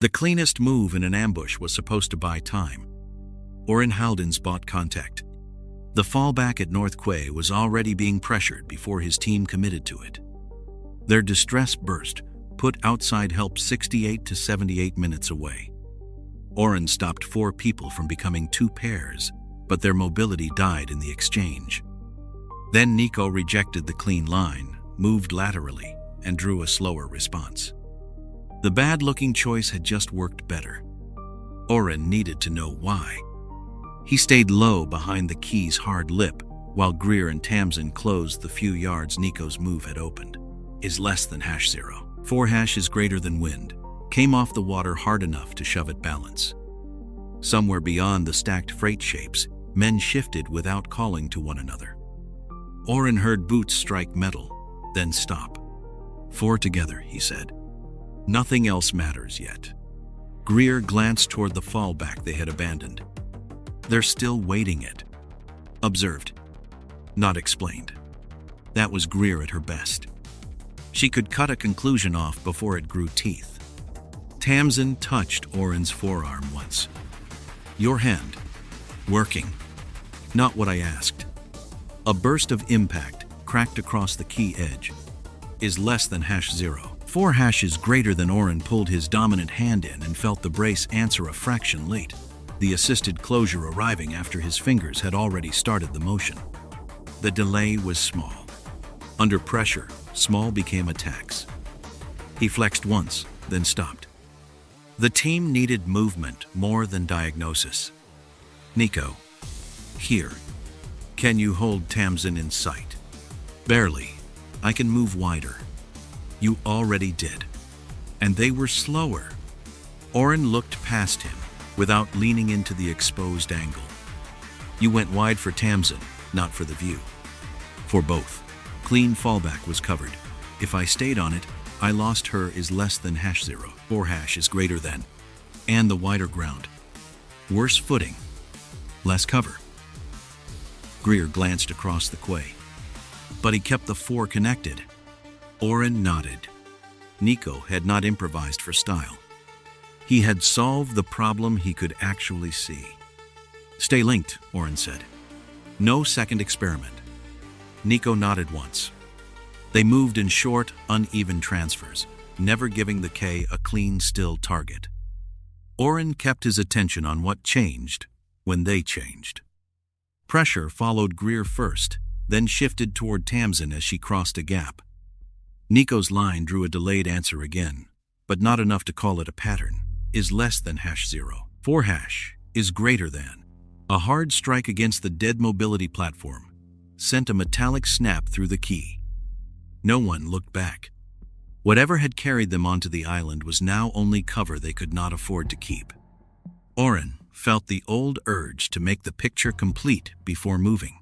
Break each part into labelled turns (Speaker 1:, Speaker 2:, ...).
Speaker 1: The cleanest move in an ambush was supposed to buy time. Oren Halden bought contact. The fallback at North Quay was already being pressured before his team committed to it. Their distress burst put outside help 68 to 78 minutes away. Oren stopped 4 people from becoming 2 pairs, but their mobility died in the exchange. Then Niko rejected the clean line, moved laterally, and drew a slower response. The bad-looking choice had just worked better. Oren needed to know why. He stayed low behind the key's hard lip, while Greer and Tamsen closed the few yards Niko's move had opened. Is less than #0. 4# is greater than wind. Came off the water hard enough to shove it balance. Somewhere beyond the stacked freight shapes, men shifted without calling to one another. Oren heard boots strike metal, then stop. 4 together, he said. Nothing else matters yet. Greer glanced toward the fallback they had abandoned. They're still waiting it. Observed. Not explained. That was Greer at her best. She could cut a conclusion off before it grew teeth. Tamsen touched Oren's forearm once. Your hand. Working. Not what I asked. A burst of impact cracked across the key edge. Is less than #0. 4# is greater than. Oren pulled his dominant hand in and felt the brace answer a fraction late, the assisted closure arriving after his fingers had already started the motion. The delay was small. Under pressure, small became attacks. He flexed once, then stopped. The team needed movement more than diagnosis. Niko. Here. Can you hold Tamsen in sight? Barely. I can move wider. You already did. And they were slower. Oren looked past him, without leaning into the exposed angle. You went wide for Tamsen, not for the view. For both. Clean fallback was covered. If I stayed on it, I lost her. Is less than #0. 4# is greater than. And the wider ground. Worse footing. Less cover. Greer glanced across the quay. But he kept the 4 connected. Oren nodded. Niko had not improvised for style. He had solved the problem he could actually see. Stay linked, Oren said. No second experiment. Niko nodded once. They moved in short, uneven transfers, never giving the K a clean, still target. Oren kept his attention on what changed when they changed. Pressure followed Greer first, then shifted toward Tamsen as she crossed a gap. Niko's line drew a delayed answer again, but not enough to call it a pattern. Is less than #0. 4# is greater than. A hard strike against the dead mobility platform sent a metallic snap through the key. No one looked back. Whatever had carried them onto the island was now only cover they could not afford to keep. Oren felt the old urge to make the picture complete before moving.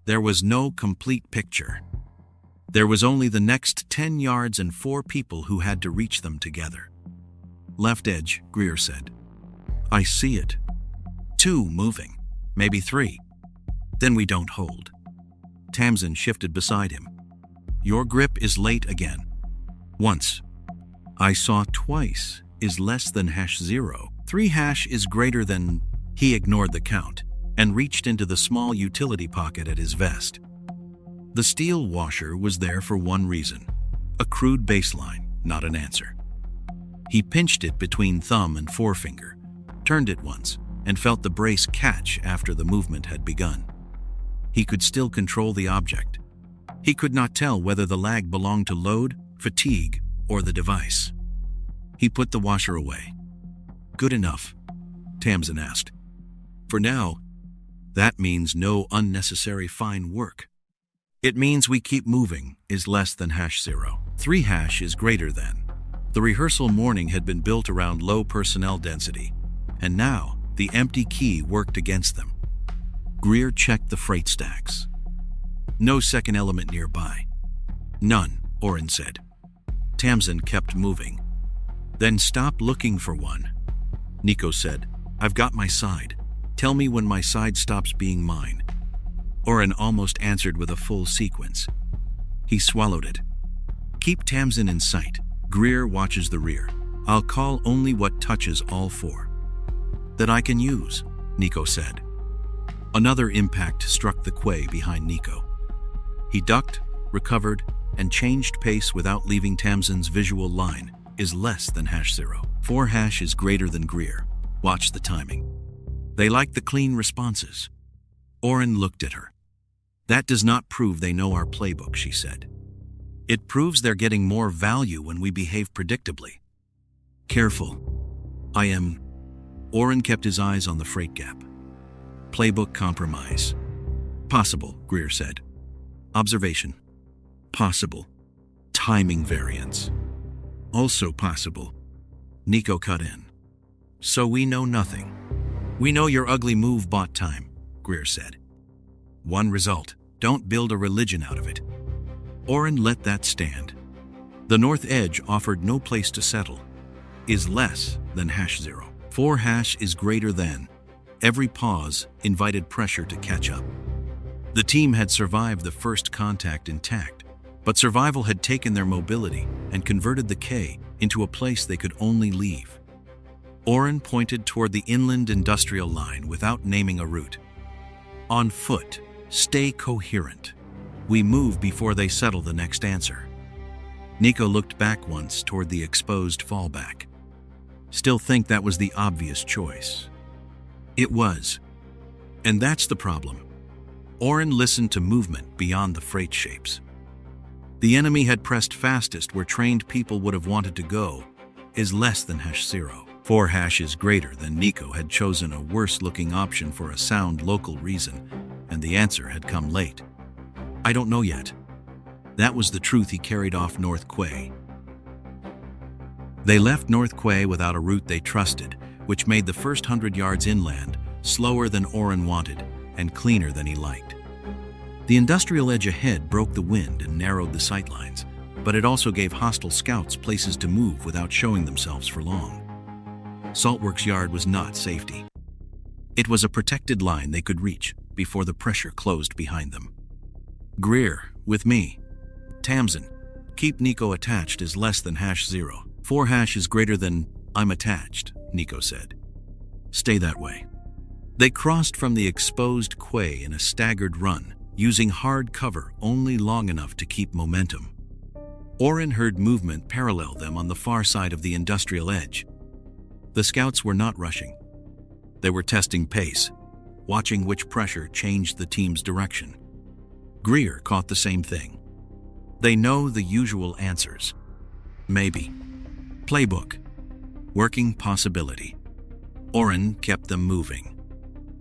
Speaker 1: There was no complete picture. There was only the next 10 yards and 4 people who had to reach them together. Left edge, Greer said. I see it. 2 moving, maybe 3. Then we don't hold. Tamsen shifted beside him. Your grip is late again. Once. I saw twice. Is less than #0. 3# is greater than. He ignored the count and reached into the small utility pocket at his vest. The steel washer was there for one reason, a crude baseline, not an answer. He pinched it between thumb and forefinger, turned it once, and felt the brace catch after the movement had begun. He could still control the object. He could not tell whether the lag belonged to load, fatigue, or the device. He put the washer away. Good enough? Tamsen asked. For now, that means no unnecessary fine work. It means we keep moving. Is less than #0. 3# is greater than. The rehearsal morning had been built around low personnel density, and now the empty key worked against them. Greer checked the freight stacks. No second element nearby. None, Oren said. Tamsen kept moving. Then stop looking for one. Niko said, I've got my side. Tell me when my side stops being mine. Oren almost answered with a full sequence. He swallowed it. Keep Tamsen in sight. Greer watches the rear. I'll call only what touches all four. That I can use, Niko said. Another impact struck the quay behind Niko. He ducked, recovered, and changed pace without leaving Tamsen's visual line. Is less than #0. 4# is greater than Greer. Watch the timing. They like the clean responses. Oren looked at her. That does not prove they know our playbook, she said. It proves they're getting more value when we behave predictably. Careful. I am. Oren kept his eyes on the freight gap. Playbook compromise. Possible, Greer said. Observation. Possible. Timing variance. Also possible. Niko cut in. So we know nothing. We know your ugly move bought time, Greer said. One result. Don't build a religion out of it. Oren let that stand. The north edge offered no place to settle. Is less than #0. 4# is greater than. Every pause invited pressure to catch up. The team had survived the first contact intact, but survival had taken their mobility and converted the K into a place they could only leave. Oren pointed toward the inland industrial line without naming a route. On foot, stay coherent. We move before they settle the next answer. Niko looked back once toward the exposed fallback. Still think that was the obvious choice. It was. And that's the problem. Oren listened to movement beyond the freight shapes. The enemy had pressed fastest where trained people would have wanted to go. Is less than #0. 4# is greater than. Niko had chosen a worse-looking option for a sound local reason, and the answer had come late. I don't know yet. That was the truth he carried off North Quay. They left North Quay without a route they trusted, which made the first 100 yards inland slower than Oren wanted and cleaner than he liked. The industrial edge ahead broke the wind and narrowed the sightlines, but it also gave hostile scouts places to move without showing themselves for long. Saltworks yard was not safety. It was a protected line they could reach before the pressure closed behind them. Greer, with me. Tamsen, keep Niko attached is less than #0. 4# is greater than. I'm attached, Niko said. Stay that way. They crossed from the exposed quay in a staggered run, using hard cover only long enough to keep momentum. Oren heard movement parallel them on the far side of the industrial edge. The scouts were not rushing. They were testing pace, watching which pressure changed the team's direction. Greer caught the same thing. They know the usual answers. Maybe. Playbook. Working possibility. Oren kept them moving.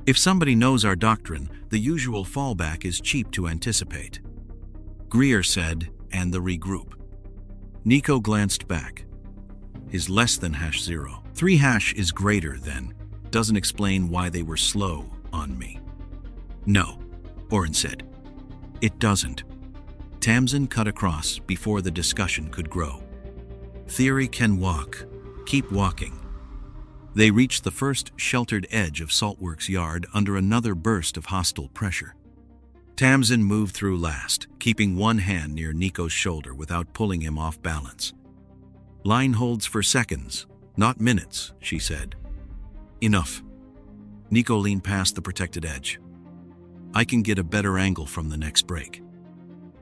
Speaker 1: If somebody knows our doctrine, the usual fallback is cheap to anticipate. Greer said, and the regroup. Niko glanced back. Is less than #0. 3# is greater than. Doesn't explain why they were slow on me. No, Oren said. It doesn't. Tamsen cut across before the discussion could grow. Theory can walk. Keep walking. They reached the first sheltered edge of Saltworks yard under another burst of hostile pressure. Tamsen moved through last, keeping one hand near Niko's shoulder without pulling him off balance. Line holds for seconds, not minutes, she said. Enough. Niko leaned past the protected edge. I can get a better angle from the next break.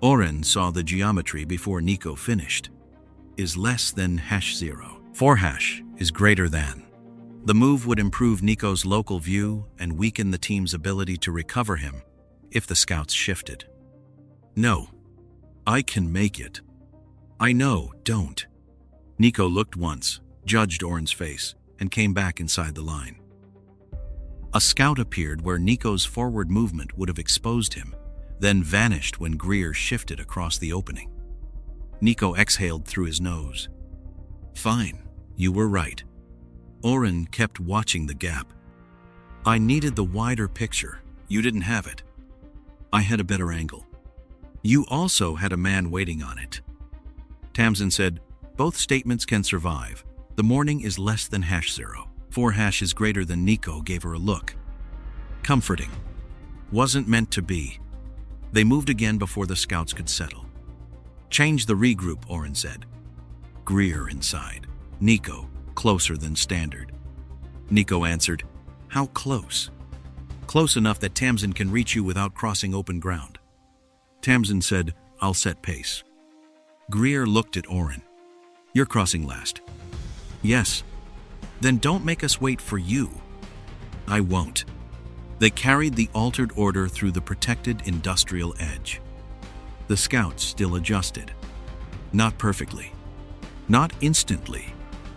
Speaker 1: Oren saw the geometry before Niko finished. Is less than #0. 4# is greater than. The move would improve Niko's local view and weaken the team's ability to recover him if the scouts shifted. No. I can make it. I know, don't. Niko looked once, judged Oren's face, and came back inside the line. A scout appeared where Niko's forward movement would have exposed him, then vanished when Greer shifted across the opening. Niko exhaled through his nose. Fine, you were right. Oren kept watching the gap. I needed the wider picture. You didn't have it. I had a better angle. You also had a man waiting on it. Tamsen said, both statements can survive. The morning is less than #0. 4# is greater than. Niko gave her a look. Comforting. Wasn't meant to be. They moved again before the scouts could settle. Change the regroup, Oren said. Greer inside. Niko, Closer than standard. Niko answered, "How close?" "Close enough that Tamsen can reach you without crossing open ground." Tamsen said, "I'll set pace." Greer looked at Oren. "You're crossing last." "Yes." "Then don't make us wait for you." "I won't." They carried the altered order through the protected industrial edge. The scouts still adjusted. Not perfectly. Not instantly.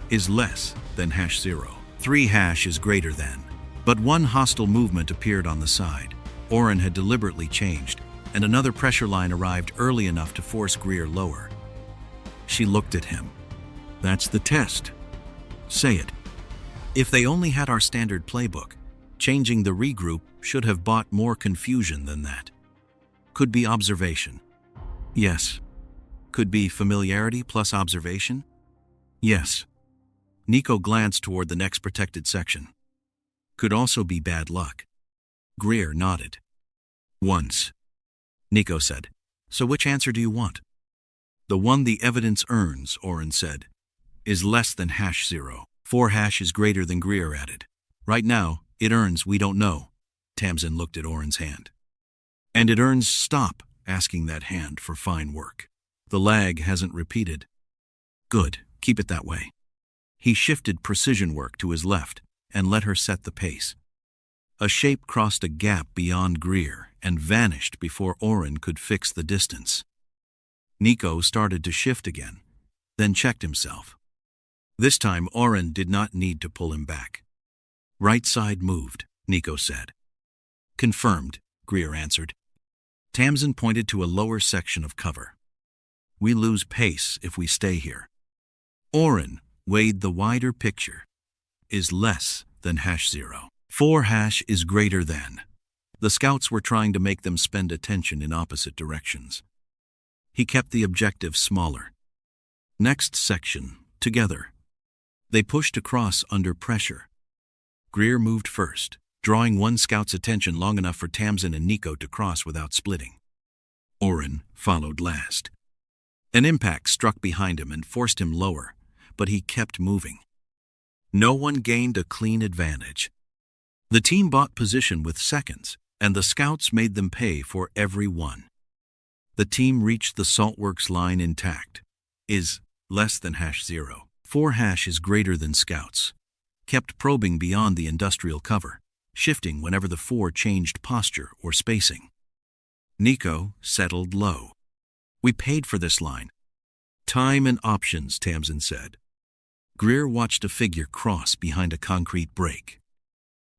Speaker 1: Is less than #0. 3# is greater than. But one hostile movement appeared on the side. Oren had deliberately changed, and another pressure line arrived early enough to force Greer lower. She looked at him. "That's the test. Say it." If they only had our standard playbook, changing the regroup should have brought more confusion than that. Could be observation. Yes. Could be familiarity plus observation? Yes. Niko glanced toward the next protected section. Could also be bad luck. Greer nodded. "Once." Niko said, "So which answer do you want?" "The one the evidence earns," Oren said, "is less than #0. 4# is greater than," Greer added. "Right now, it earns we don't know." Tamsen looked at Oren's hand. "And it earns stop asking that hand for fine work. The lag hasn't repeated." "Good, keep it that way." He shifted precision work to his left and let her set the pace. A shape crossed a gap beyond Greer and vanished before Oren could fix the distance. Niko started to shift again, then checked himself. This time Oren did not need to pull him back. "Right side moved," Niko said. "Confirmed," Greer answered. Tamsen pointed to a lower section of cover. "We lose pace if we stay here." Oren weighed the wider picture. Is less than #0. 4# is greater than. The scouts were trying to make them spend attention in opposite directions. He kept the objective smaller. Next section, together. They pushed across under pressure. Greer moved first, drawing one scout's attention long enough for Tamsen and Niko to cross without splitting. Oren followed last. An impact struck behind him and forced him lower, but he kept moving. No one gained a clean advantage. The team bought position with seconds, and the scouts made them pay for every one. The team reached the Saltworks line intact. Is less than #0. 4# is greater than scouts. Kept probing beyond the industrial cover, shifting whenever the 4 changed posture or spacing. Niko settled low. "We paid for this line." "Time and options," Tamsen said. Greer watched a figure cross behind a concrete break.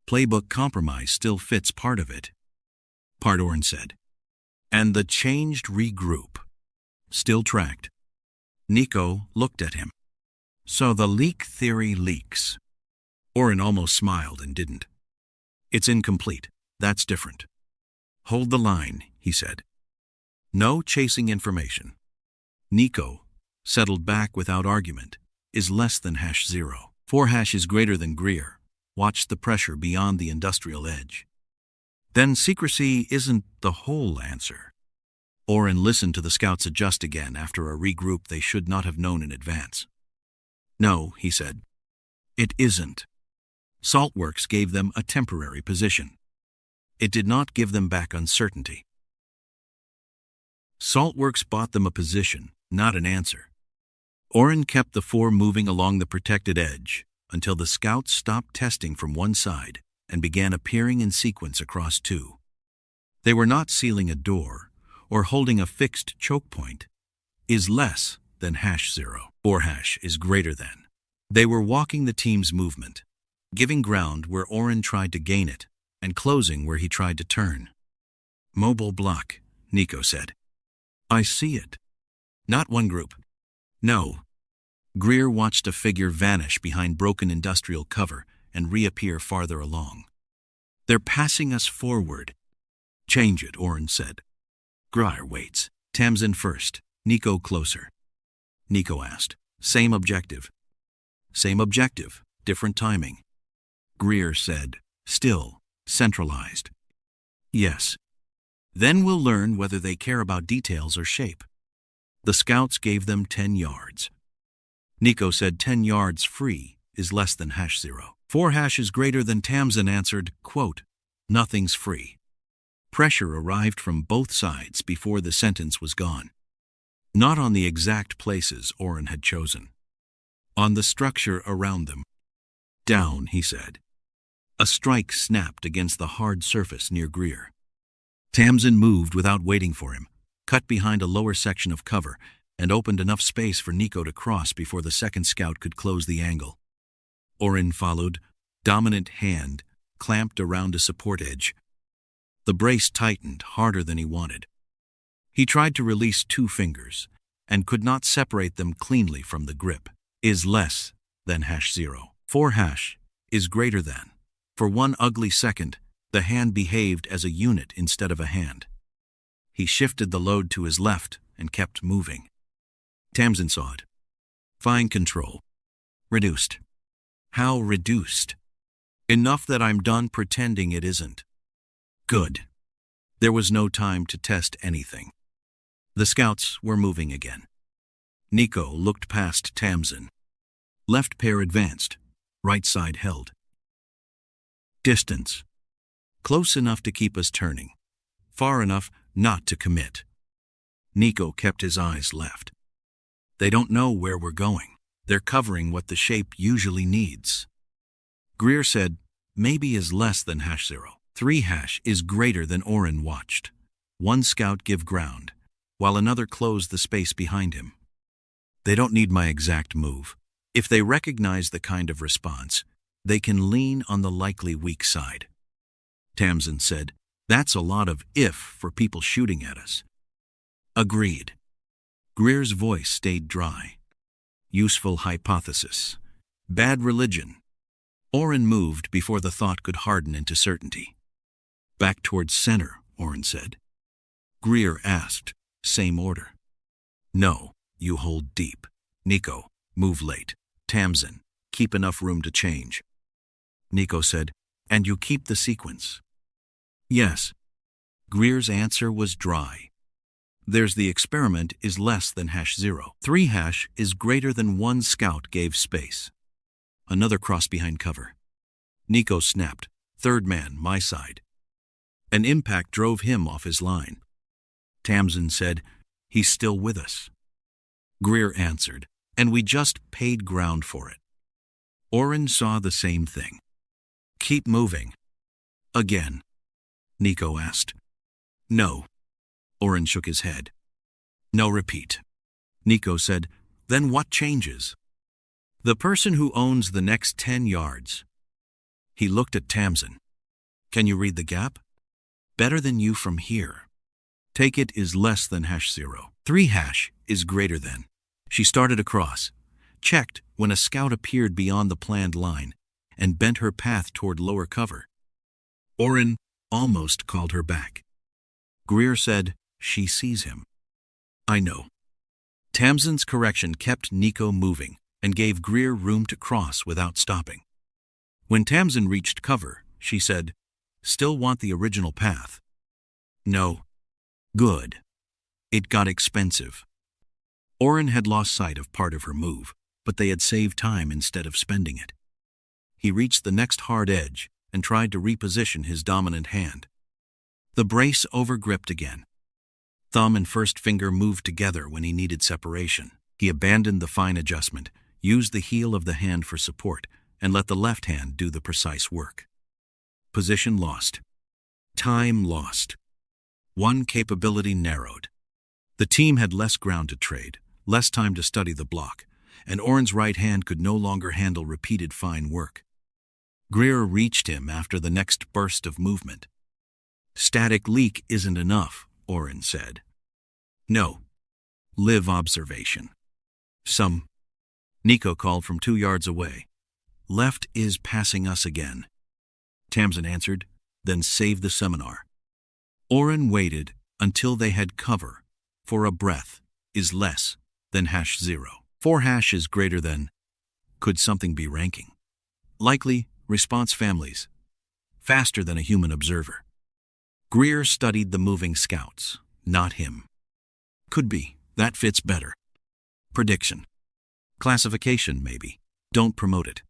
Speaker 1: "Playbook compromise still fits part of it." Part, Oren said. "And the changed regroup. Still tracked." Niko looked at him. "So the leak theory leaks." Oren almost smiled and didn't. "It's incomplete. That's different." "Hold the line," he said. "No chasing information." Niko settled back without argument. Is less than #0. 4# is greater than Greer. Watch the pressure beyond the industrial edge. Then secrecy isn't the whole answer. Oren listened to the scouts adjust again after a regroup they should not have known in advance. "No," he said. "It isn't." Saltworks gave them a temporary position. It did not give them back uncertainty. Saltworks bought them a position, not an answer. Oren kept the 4 moving along the protected edge until the scouts stopped testing from one side and began appearing in sequence across 2. They were not sealing a door or holding a fixed choke point. Is less than #0. 4# is greater than. They were walking the team's movement, giving ground where Oren tried to gain it and closing where he tried to turn. "Mobile block," Niko said. "I see it." "Not one group." "No." Greer watched a figure vanish behind broken industrial cover and reappear farther along. "They're passing us forward." "Change it," Oren said. Greer waits. Tamsen first, Niko closer. Niko asked, "Same objective?" "Same objective, different timing." Greer said, "Still centralized." "Yes." "Then we'll learn whether they care about details or shape." The scouts gave them 10 yards. Niko said 10 yards free is less than hash 0. 4 hash is greater than. Tamsen answered, quote, nothing's free. Pressure arrived from both sides before the sentence was gone. Not on the exact places Oren had chosen. On the structure around them. Down, he said. A strike snapped against the hard surface near Greer. Tamsen moved without waiting for him, cut behind a lower section of cover, and opened enough space for Niko to cross before the second scout could close the angle. Oren followed, dominant hand clamped around a support edge. The brace tightened harder than he wanted. He tried to release 2 fingers, and could not separate them cleanly from the grip. Is less than hash 0. 4 hash is greater than. For one ugly second, the hand behaved as a unit instead of a hand. He shifted the load to his left and kept moving. Tamsen saw it. Fine control. Reduced. How reduced? Enough that I'm done pretending it isn't. Good. There was no time to test anything. The scouts were moving again. Niko looked past Tamsen. Left pair advanced, right side held. Distance. Close enough to keep us turning. Far enough not to commit. Niko kept his eyes left. They don't know where we're going. They're covering what the shape usually needs. Greer said, maybe is less than hash 0. 3 hash is greater than. Oren watched. One scout give ground, while another closed the space behind him. They don't need my exact move. If they recognize the kind of response, they can lean on the likely weak side. Tamsen said, that's a lot of if for people shooting at us. Agreed. Greer's voice stayed dry. Useful hypothesis. Bad religion. Oren moved before the thought could harden into certainty. Back towards center, Oren said. Greer asked, same order. No, you hold deep. Niko, move late. Tamsen, keep enough room to change. Niko said, and you keep the sequence. Yes. Greer's answer was dry. There's the experiment is less than hash 0. 3 hash is greater than. 1 scout gave space. Another cross behind cover. Niko snapped, 3rd man, my side. An impact drove him off his line. Tamsen said, he's still with us. Greer answered, and we just paid ground for it. Oren saw the same thing. Keep moving. Again. Niko asked. No. Oren shook his head. No repeat. Niko said, then what changes? The person who owns the next 10 yards. He looked at Tamsen. Can you read the gap? Better than you from here. Take it is less than hash 0. 3 hash is greater than. She started across, checked when a scout appeared beyond the planned line, and bent her path toward lower cover. Oren almost called her back. Greer said, she sees him. I know. Tamsen's correction kept Niko moving and gave Greer room to cross without stopping. When Tamsen reached cover, she said, still want the original path? No. Good. It got expensive. Oren had lost sight of part of her move, but they had saved time instead of spending it. He reached the next hard edge and tried to reposition his dominant hand. The brace overgripped again. Thumb and first finger moved together when he needed separation. He abandoned the fine adjustment, used the heel of the hand for support, and let the left hand do the precise work. Position lost. Time lost. One capability narrowed. The team had less ground to trade, less time to study the block, and Oren's right hand could no longer handle repeated fine work. Greer reached him after the next burst of movement. Static leak isn't enough, Oren said. No. Live observation. Some. Niko called from 2 yards away. Left is passing us again. Tamsen answered, then save the seminar. Oren waited until they had cover, for a breath is less than hash 0. 4 hash is greater than. Could something be ranking? Likely, response families. Faster than a human observer. Greer studied the moving scouts, not him. Could be. That fits better. Prediction. Classification, maybe. Don't promote it.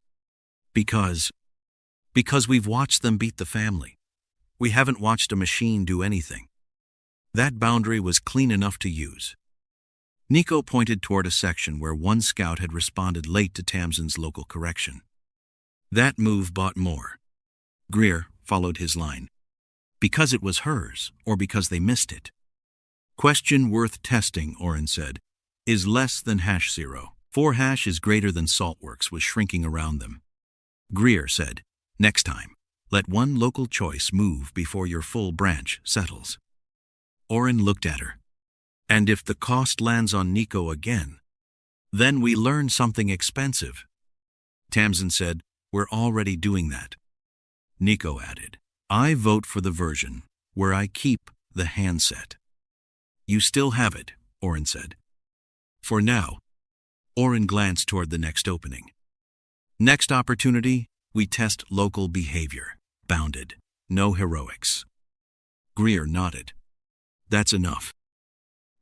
Speaker 1: Because we've watched them beat the family. We haven't watched a machine do anything. That boundary was clean enough to use. Niko pointed toward a section where one scout had responded late to Tamsen's local correction. That move bought more. Greer followed his line. Because it was hers, or because they missed it? Question worth testing, Oren said, is less than #0. 4 hash is greater than Saltworks was shrinking around them. Greer said, next time, let one local choice move before your full branch settles. Oren looked at her. And if the cost lands on Niko again, then we learn something expensive. Tamsen said, we're already doing that. Niko added, I vote for the version where I keep the handset. You still have it, Oren said. For now. Oren glanced toward the next opening. Next opportunity, we test local behavior. Bounded. No heroics. Greer nodded. That's enough.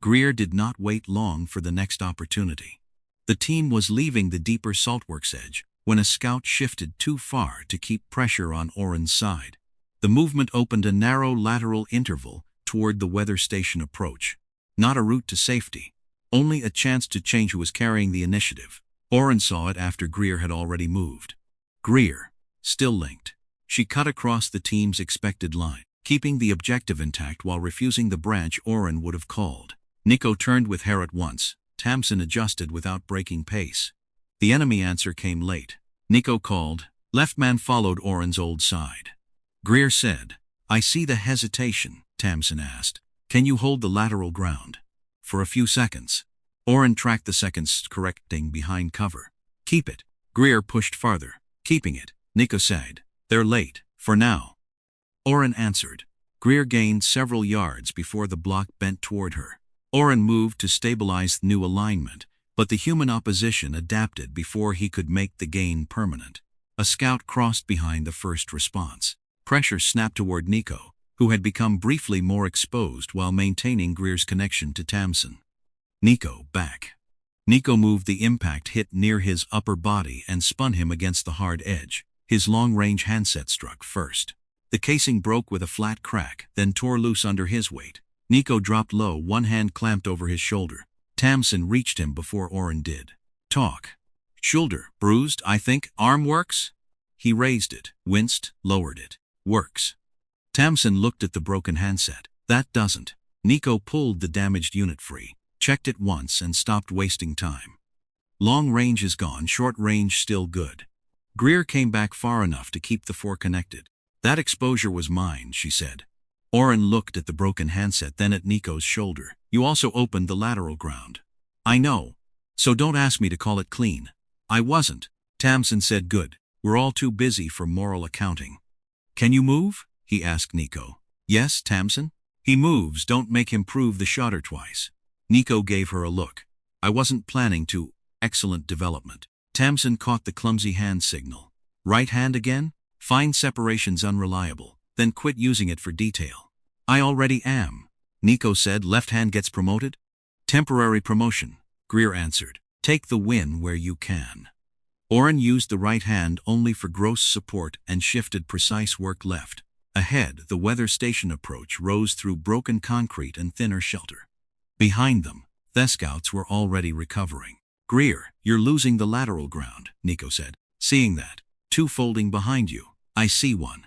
Speaker 1: Greer did not wait long for the next opportunity. The team was leaving the deeper Saltworks edge when a scout shifted too far to keep pressure on Oren's side. The movement opened a narrow lateral interval toward the weather station approach. Not a route to safety, only a chance to change who was carrying the initiative. Oren saw it after Greer had already moved. Greer, still linked. She cut across the team's expected line, keeping the objective intact while refusing the branch Oren would have called. Niko turned with her at once. Tamsen adjusted without breaking pace. The enemy answer came late. Niko called. Left man followed Oren's old side. Greer said, I see the hesitation, Tamsen asked. Can you hold the lateral ground? For a few seconds. Oren tracked the seconds, correcting behind cover. Keep it. Greer pushed farther. Keeping it. Niko said, they're late, for now. Oren answered. Greer gained several yards before the block bent toward her. Oren moved to stabilize new alignment, but the human opposition adapted before he could make the gain permanent. A scout crossed behind the first response. Pressure snapped toward Niko, who had become briefly more exposed while maintaining Greer's connection to Tamsen. Niko, back. Niko moved. The impact hit near his upper body and spun him against the hard edge. His long-range handset struck first. The casing broke with a flat crack, then tore loose under his weight. Niko dropped low, one hand clamped over his shoulder. Tamsen reached him before Oren did. Talk. Shoulder, bruised, I think. Arm works? He raised it, winced, lowered it. Works. Tamsen looked at the broken handset. That doesn't. Niko pulled the damaged unit free, checked it once and stopped wasting time. Long range is gone, short range still good. Greer came back far enough to keep the 4 connected. That exposure was mine, she said. Oren looked at the broken handset, then at Niko's shoulder. You also opened the lateral ground. I know. So don't ask me to call it clean. I wasn't. Tamsen said, good. We're all too busy for moral accounting. Can you move? He asked Niko. Yes, Tamsen. He moves, don't make him prove the shotter twice. Niko gave her a look. I wasn't planning to. Excellent development. Tamsen caught the clumsy hand signal. Right hand again? Fine separation's unreliable. Then quit using it for detail. I already am. Niko said. Left hand gets promoted? Temporary promotion. Greer answered. Take the win where you can. Oren used the right hand only for gross support and shifted precise work left. Ahead, the weather station approach rose through broken concrete and thinner shelter. Behind them, the scouts were already recovering. Greer, you're losing the lateral ground, Niko said. Seeing that. 2 folding behind you. I see one.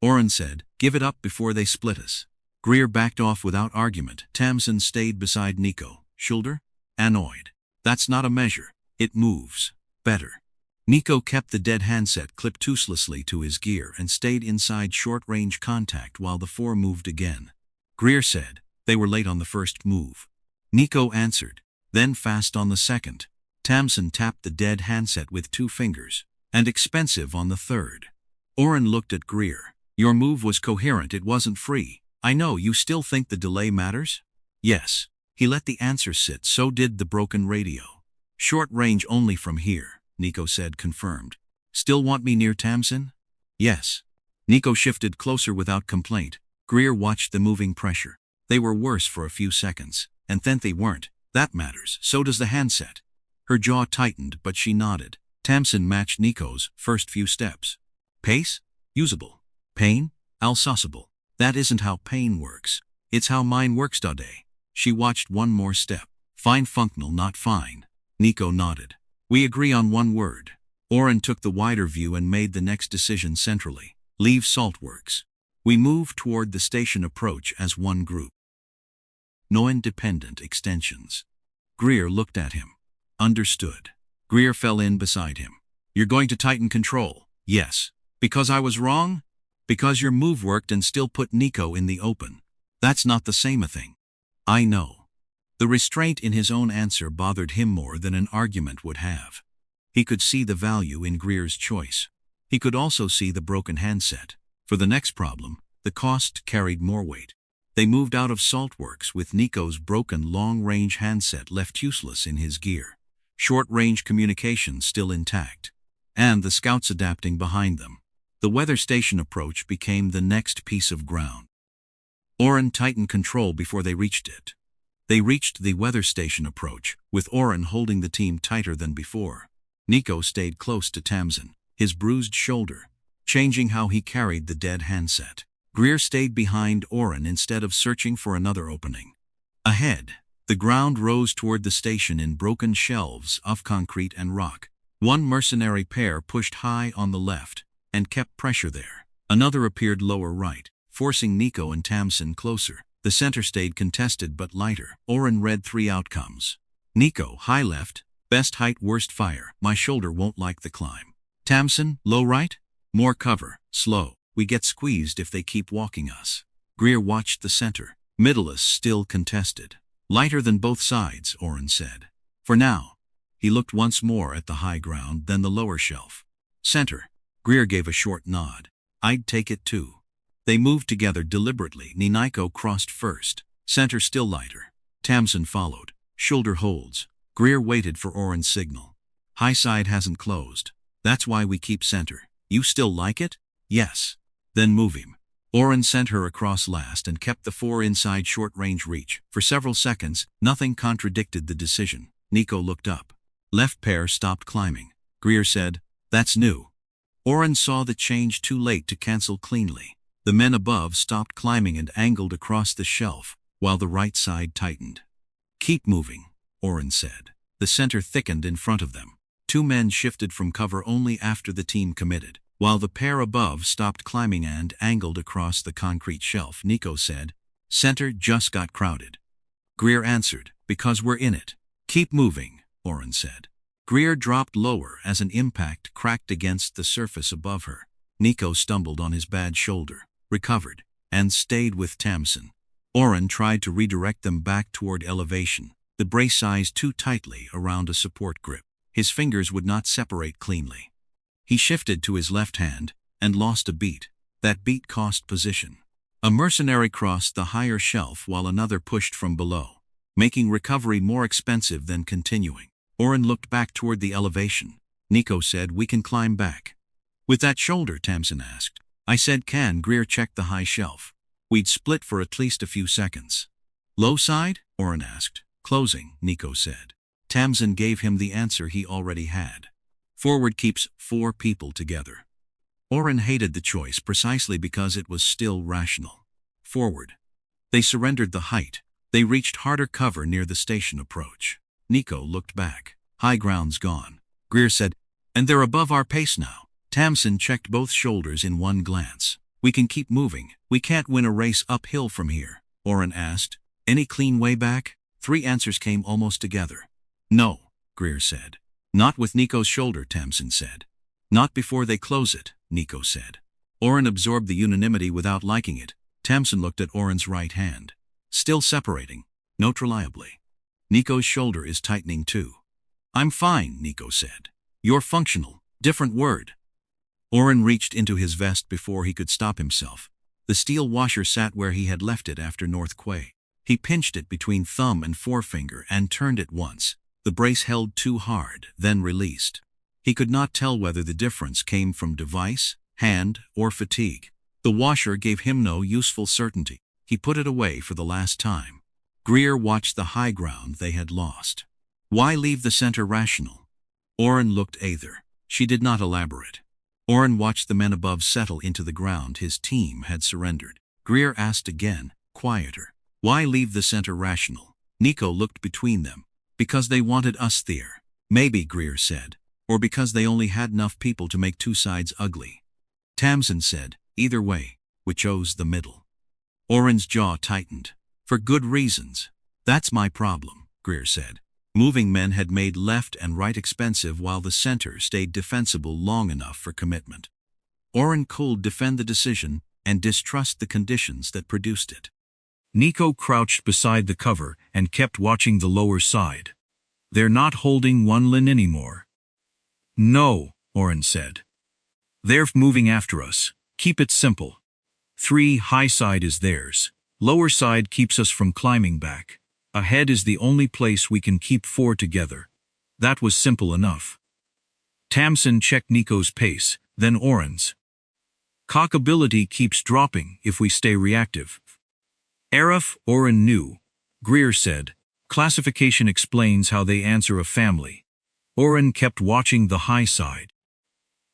Speaker 1: Oren said, give it up before they split us. Greer backed off without argument. Tamsen stayed beside Niko. Shoulder? Annoyed. That's not a measure. It moves. Better. Niko kept the dead handset clipped uselessly to his gear and stayed inside short-range contact while the 4 moved again. Greer said, they were late on the first move. Niko answered, then fast on the second. Tamsen tapped the dead handset with 2 fingers, and expensive on the third. Oren looked at Greer. Your move was coherent, it wasn't free. I know, you still think the delay matters? Yes. He let the answer sit, so did the broken radio. Short range only from here, Niko said, confirmed. Still want me near Tamsen? Yes. Niko shifted closer without complaint. Greer watched the moving pressure. They were worse for a few seconds, and then they weren't. That matters, so does the handset. Her jaw tightened, but she nodded. Tamsen matched Niko's first few steps. Pace? Usable. Pain? Alsauceable. That isn't how pain works. It's how mine works, Dade. She watched one more step. Fine functional, not fine. Niko nodded. We agree on one word. Oren took the wider view and made the next decision centrally. Leave Saltworks. We move toward the station approach as one group. No independent extensions. Greer looked at him. Understood. Greer fell in beside him. You're going to tighten control? Yes. Because I was wrong? Because your move worked and still put Niko in the open. That's not the same a thing. I know. The restraint in his own answer bothered him more than an argument would have. He could see the value in Greer's choice. He could also see the broken handset. For the next problem, the cost carried more weight. They moved out of Saltworks with Niko's broken long-range handset left useless in his gear. Short-range communications still intact. And the scouts adapting behind them. The weather station approach became the next piece of ground. Oren tightened control before they reached it. They reached the weather station approach, with Oren holding the team tighter than before. Niko stayed close to Tamsen, his bruised shoulder, changing how he carried the dead handset. Greer stayed behind Oren instead of searching for another opening. Ahead, the ground rose toward the station in broken shelves of concrete and rock. One mercenary pair pushed high on the left and kept pressure there. Another appeared lower right, forcing Niko and Tamsen closer. The center stayed contested but lighter. Oren read 3 outcomes. Niko, high left, best height, worst fire, my shoulder won't like the climb. Tamsen, low right, more cover, slow, we get squeezed if they keep walking us. Greer watched the center. Middleless still contested. Lighter than both sides, Oren said. For now. He looked once more at the high ground, then the lower shelf. Center. Greer gave a short nod. I'd take it too. They moved together deliberately. Niko crossed first. Center still lighter. Tamsen followed. Shoulder holds. Greer waited for Oren's signal. High side hasn't closed. That's why we keep center. You still like it? Yes. Then move him. Oren sent her across last and kept the 4 inside short-range reach. For several seconds, nothing contradicted the decision. Niko looked up. Left pair stopped climbing. Greer said, that's new. Oren saw the change too late to cancel cleanly. The men above stopped climbing and angled across the shelf, while the right side tightened. Keep moving, Oren said. The center thickened in front of them. 2 men shifted from cover only after the team committed, while the pair above stopped climbing and angled across the concrete shelf. Niko said, center just got crowded. Greer answered, because we're in it. Keep moving, Oren said. Greer dropped lower as an impact cracked against the surface above her. Niko stumbled on his bad shoulder, recovered, and stayed with Tamsen. Oren tried to redirect them back toward elevation, the brace sized too tightly around a support grip. His fingers would not separate cleanly. He shifted to his left hand and lost a beat. That beat cost position. A mercenary crossed the higher shelf while another pushed from below, making recovery more expensive than continuing. Oren looked back toward the elevation. Niko said, we can climb back. With that shoulder, Tamsen asked. I said can. Greer checked the high shelf. We'd split for at least a few seconds. Low side? Oren asked. Closing, Niko said. Tamsen gave him the answer he already had. Forward keeps 4 people together. Oren hated the choice precisely because it was still rational. Forward. They surrendered the height. They reached harder cover near the station approach. Niko looked back. High ground's gone. Greer said, and they're above our pace now. Tamsen checked both shoulders in one glance. We can keep moving. We can't win a race uphill from here. Oren asked. Any clean way back? 3 answers came almost together. No, Greer said. Not with Niko's shoulder, Tamsen said. Not before they close it, Niko said. Oren absorbed the unanimity without liking it. Tamsen looked at Oren's right hand. Still separating. Note reliably. Niko's shoulder is tightening too. I'm fine, Niko said. You're functional. Different word. Oren reached into his vest before he could stop himself. The steel washer sat where he had left it after North Quay. He pinched it between thumb and forefinger and turned it once. The brace held too hard, then released. He could not tell whether the difference came from device, hand, or fatigue. The washer gave him no useful certainty. He put it away for the last time. Greer watched the high ground they had lost. Why leave the center rational? Oren looked either. She did not elaborate. Oren watched the men above settle into the ground. His team had surrendered. Greer asked again, quieter. Why leave the center rational? Niko looked between them. Because they wanted us there. Maybe, Greer said. Or because they only had enough people to make two sides ugly. Tamsen said, either way, we chose the middle. Oren's jaw tightened. For good reasons. That's my problem, Greer said. Moving men had made left and right expensive while the center stayed defensible long enough for commitment. Oren could defend the decision and distrust the conditions that produced it.
Speaker 2: Niko crouched beside the cover and kept watching the lower side. They're not holding one line anymore. No, Oren said. They're moving after us. Keep it simple. 3 high side is theirs. Lower side keeps us from climbing back. Ahead is the only place we can keep 4 together. That was simple enough. Tamsen checked Niko's pace, then Oren's. Cockability keeps dropping if we stay reactive. Arif, Oren knew. Greer said, classification explains how they answer a family. Oren kept watching the high side.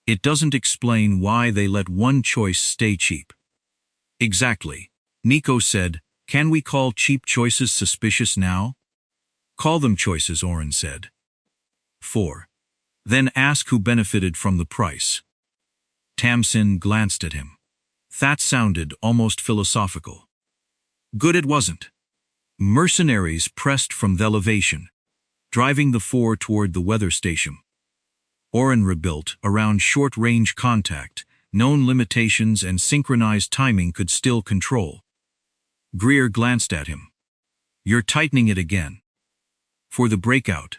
Speaker 2: It doesn't explain why they let one choice stay cheap. Exactly. Niko said, can we call cheap choices suspicious now? Call them choices, Oren said. 4. Then ask who benefited from the price. Tamsen glanced at him. That sounded almost philosophical. Good it wasn't. Mercenaries pressed from the elevation, driving the 4 toward the weather station. Oren rebuilt around short-range contact, known limitations and synchronized timing could still control. Greer glanced at him. You're tightening it again. For the breakout.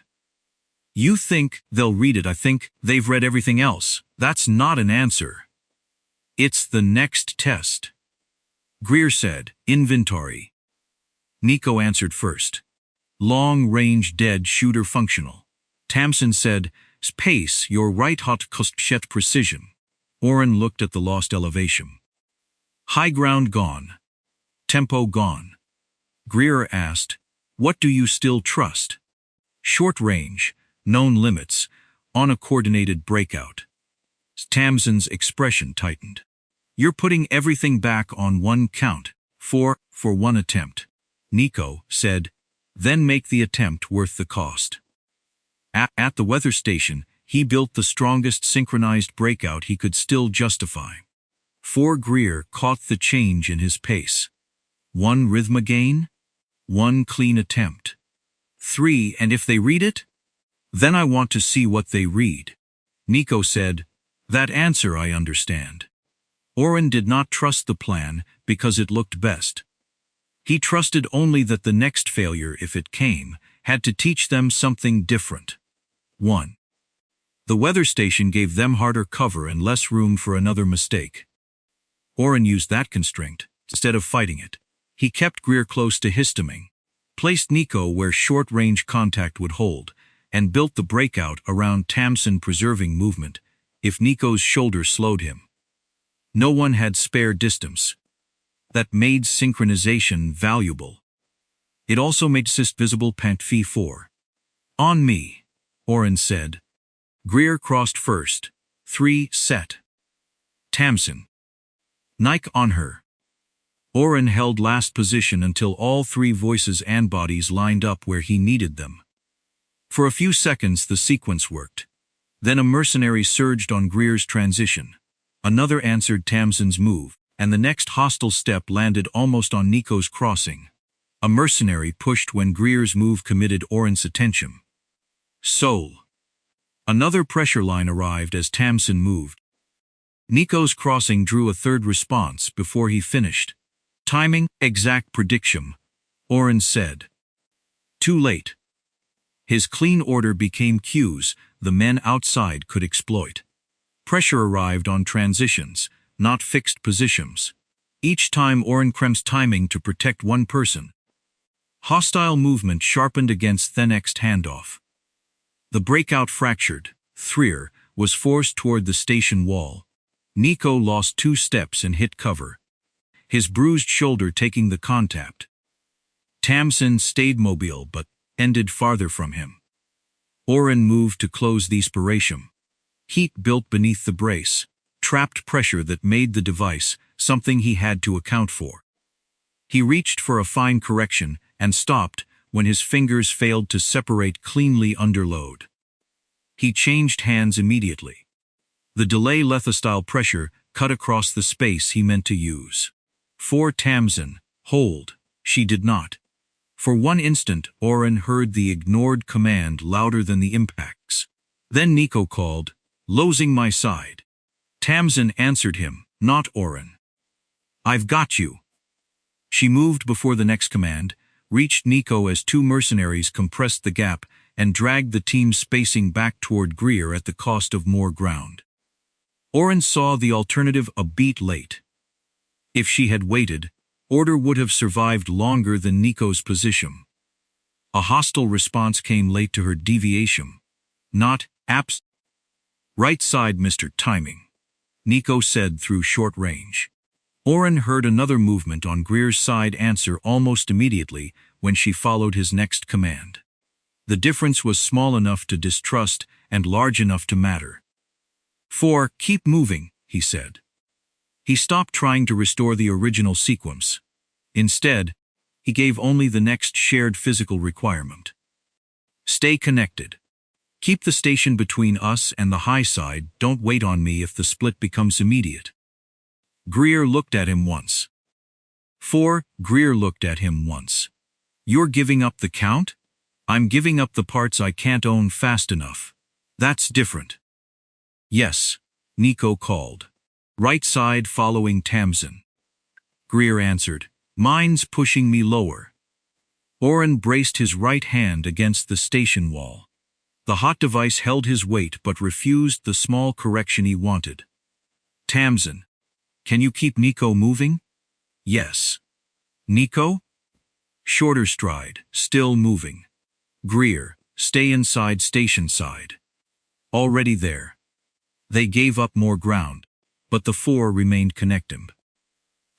Speaker 2: You think they'll read it. I think they've read everything else. That's not an answer. It's the next test. Greer said, inventory. Niko answered first. Long-range dead shooter functional. Tamsen said, space, your right hot cost precision. Oren looked at the lost elevation. High ground gone. Tempo gone. Greer asked, what do you still trust? Short range, known limits, on a coordinated breakout. Tamsen's expression tightened. You're putting everything back on one count, 4 for one attempt. Niko said, then make the attempt worth the cost. At the weather station, he built the strongest synchronized breakout he could still justify. 4 Greer caught the change in his pace. 1 rhythm gain, 1 clean attempt. 3, and if they read it? Then I want to see what they read. Niko said, that answer I understand. Oren did not trust the plan because it looked best. He trusted only that the next failure, if it came, had to teach them something different. 1. The weather station gave them harder cover and less room for another mistake. Oren used that constraint, instead of fighting it. He kept Greer close to histamine, placed Niko where short-range contact would hold, and built the breakout around Tamsen, preserving movement, if Niko's shoulder slowed him. No one had spare distance. That made synchronization valuable. It also made assist visible. Pant fee 4. On me, Oren said. Greer crossed first. 3 set. Tamsen. Nike on her. Oren held last position until all 3 voices and bodies lined up where he needed them. For a few seconds the sequence worked. Then a mercenary surged on Greer's transition. Another answered Tamsen's move, and the next hostile step landed almost on Niko's crossing. A mercenary pushed when Greer's move committed Oren's attention. Soul. Another pressure line arrived as Tamsen moved. Niko's crossing drew a 3rd response before he finished. Timing, exact prediction, Oren said. Too late. His clean order became cues the men outside could exploit. Pressure arrived on transitions, not fixed positions. Each time Oren cremsed timing to protect one person. Hostile movement sharpened against the next handoff. The breakout fractured. Threer was forced toward the station wall. Niko lost 2 steps and hit cover, his bruised shoulder taking the contact. Tamsen stayed mobile but ended farther from him. Oren moved to close the inspiration. Heat built beneath the brace, trapped pressure that made the device something he had to account for. He reached for a fine correction and stopped when his fingers failed to separate cleanly under load. He changed hands immediately. The delay lethostyle pressure cut across the space he meant to use. For Tamsen, hold, she did not. For one instant, Oren heard the ignored command louder than the impacts. Then Niko called, "Losing my side." Tamsen answered him, not Oren. "I've got you." She moved before the next command, reached Niko as two mercenaries compressed the gap and dragged the team spacing back toward Greer at the cost of more ground. Oren saw the alternative a beat late. If she had waited, order would have survived longer than Niko's position. A hostile response came late to her deviation. Not abs. Right side, Mr. Timing, Niko said through short range. Oren heard another movement on Greer's side answer almost immediately when she followed his next command. The difference was small enough to distrust and large enough to matter. "4, keep moving," he said. He stopped trying to restore the original sequence. Instead, he gave only the next shared physical requirement. "Stay connected. Keep the station between us and the high side. Don't wait on me if the split becomes immediate." Greer looked at him once. Greer looked at him once. "You're giving up the count? I'm giving up the parts I can't own fast enough. That's different." "Yes," Niko called. "Right side following Tamsen." Greer answered, "Mine's pushing me lower." Oren braced his right hand against the station wall. The hot device held his weight but refused the small correction he wanted. "Tamsen, can you keep Niko moving?" "Yes." "Niko?" Shorter stride, still moving. "Greer, stay inside station side." Already there. They gave up more ground, but the 4 remained connected.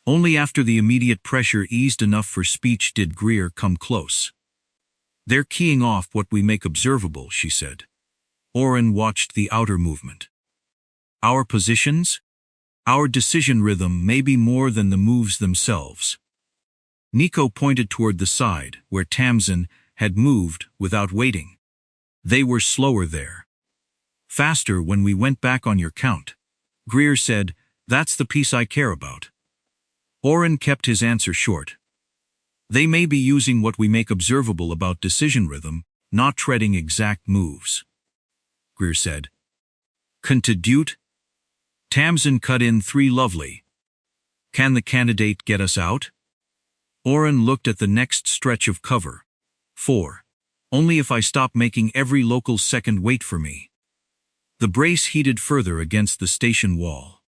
Speaker 2: Only after the immediate pressure eased enough for speech did Greer come close. "They're keying off what we make observable," she said. Oren watched the outer movement. "Our positions? Our decision rhythm may be more than the moves themselves." Niko pointed toward the side, where Tamsen had moved without waiting. "They were slower there. Faster when we went back on your count." Greer said, "That's the piece I care about." Oren kept his answer short. "They may be using what we make observable about decision rhythm, not treading exact moves." Greer said. "Contribute?" Tamsen cut in 3 lovely. "Can the candidate get us out?" Oren looked at the next stretch of cover. 4. "Only if I stop making every local second wait for me." The brace heated further against the station wall.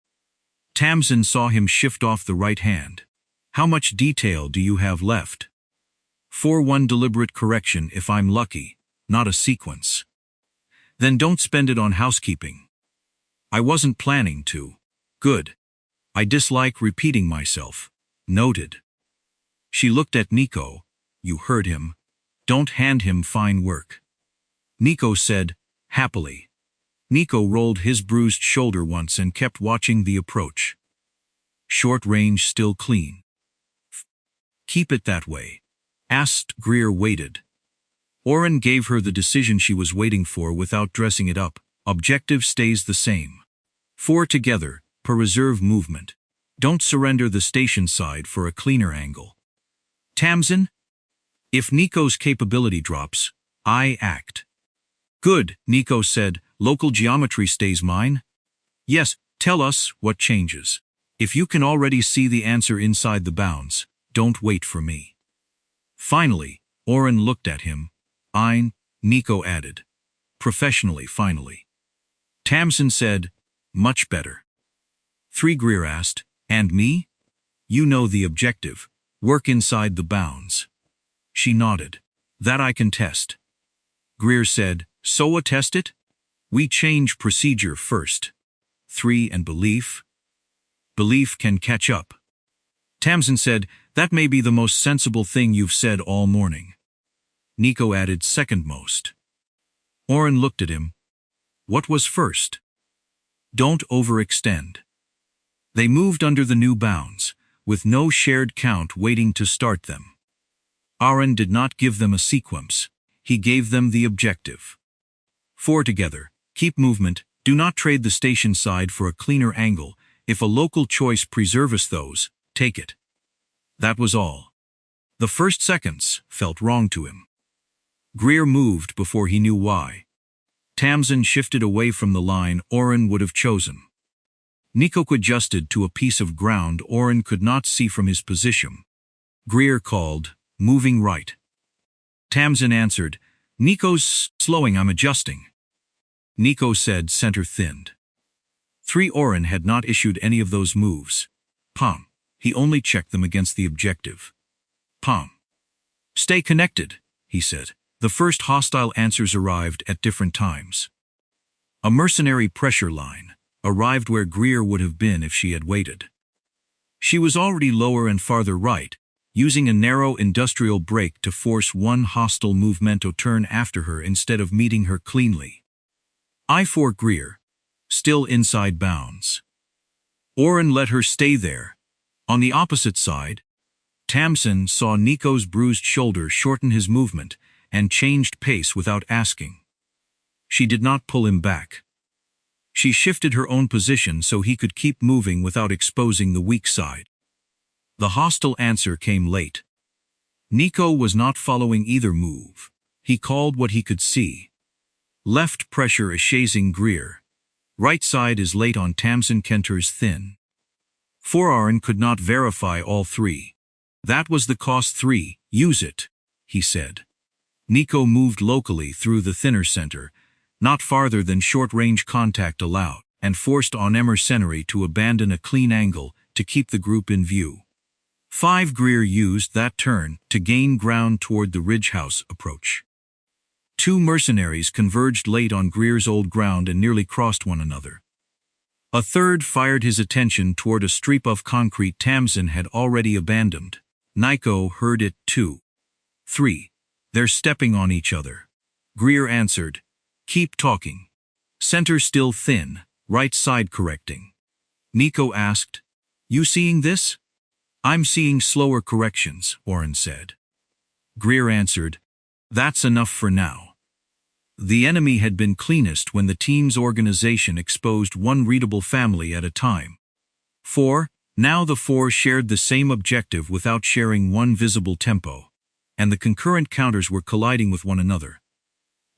Speaker 2: Tamsen saw him shift off the right hand. "How much detail do you have left?" "For 1 deliberate correction if I'm lucky, not a sequence." "Then don't spend it on housekeeping." "I wasn't planning to." "Good. I dislike repeating myself." "Noted." She looked at Niko. "You heard him. Don't hand him fine work." Niko said, happily. Niko rolled his bruised shoulder once and kept watching the approach. Short range still clean. "Keep it that way." Greer waited. Oren gave her the decision she was waiting for without dressing it up. Objective stays the same. 4 together, per reserve movement. Don't surrender the station side for a cleaner angle. "Tamsen? If Niko's capability drops, I act." "Good," Niko said. "Local geometry stays mine?" "Yes, tell us what changes. If you can already see the answer inside the bounds, don't wait for me." Finally, Oren looked at him. Niko added. "Professionally, finally." Tamsen said, "Much better." 3 Greer asked, "And me?" "You know the objective. Work inside the bounds." She nodded. "That I can test." Greer said, "So attest it?" "We change procedure first." 3 And belief? Belief can catch up. Tamsen said, "That may be the most sensible thing you've said all morning." Niko added, "Second most." Oren looked at him. "What was first?" Don't overextend. They moved under the new bounds, with no shared count waiting to start them. Oren did not give them a sequence. He gave them the objective. 4 together. Keep movement. Do not trade the station side for a cleaner angle. If a local choice preserves those, take it. That was all. The first seconds felt wrong to him. Greer moved before he knew why. Tamsen shifted away from the line Oren would have chosen. Niko adjusted to a piece of ground Oren could not see from his position. Greer called, moving right. Tamsen answered, Niko's slowing, I'm adjusting. Niko said, center thinned. 3 Oren had not issued any of those moves. Pom. He only checked them against the objective. Pom. Stay connected, he said. The first hostile answers arrived at different times. A mercenary pressure line arrived where Greer would have been if she had waited. She was already lower and farther right, using a narrow industrial break to force one hostile movemento turn after her instead of meeting her cleanly. I-4 Greer, still inside bounds. Oren let her stay there. On the opposite side, Tamsen saw Niko's bruised shoulder shorten his movement and changed pace without asking. She did not pull him back. She shifted her own position so he could keep moving without exposing the weak side. The hostile answer came late. Niko was not following either move. He called what he could see. Left pressure is chasing Greer. Right side is late on Tamsen Kenter's thin. 4 Oren could not verify all 3. That was the cost 3, use it, he said. Niko moved locally through the thinner center, not farther than short-range contact allowed, and forced on mercenary to abandon a clean angle to keep the group in view. 5 Greer used that turn to gain ground toward the Ridge House approach. 2 mercenaries converged late on Greer's old ground and nearly crossed one another. A third fired his attention toward a strip of concrete Tamsen had already abandoned. Niko heard it too. 3. They're stepping on each other. Greer answered, keep talking. Center still thin, right side correcting. Niko asked, you seeing this? I'm seeing slower corrections, Oren said. Greer answered, that's enough for now. The enemy had been cleanest when the team's organization exposed one readable family at a time. 4. Now the 4 shared the same objective without sharing one visible tempo, and the concurrent counters were colliding with one another.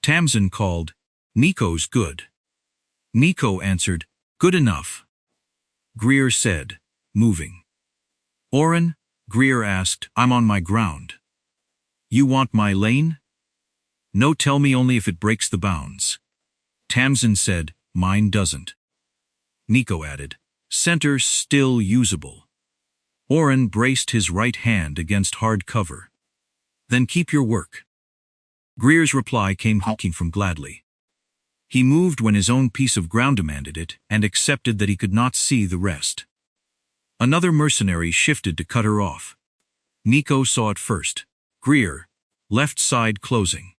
Speaker 2: Tamsen called, Niko's good. Niko answered, good enough. Greer said, moving. Oren, Greer asked, I'm on my ground. You want my lane? No, tell me only if it breaks the bounds. Tamsen said, mine doesn't. Niko added, center still usable. Oren braced his right hand against hard cover. Then keep your work. Greer's reply came honking from Gladly. He moved when his own piece of ground demanded it and accepted that he could not see the rest. Another mercenary shifted to cut her off. Niko saw it first. Greer, left side closing.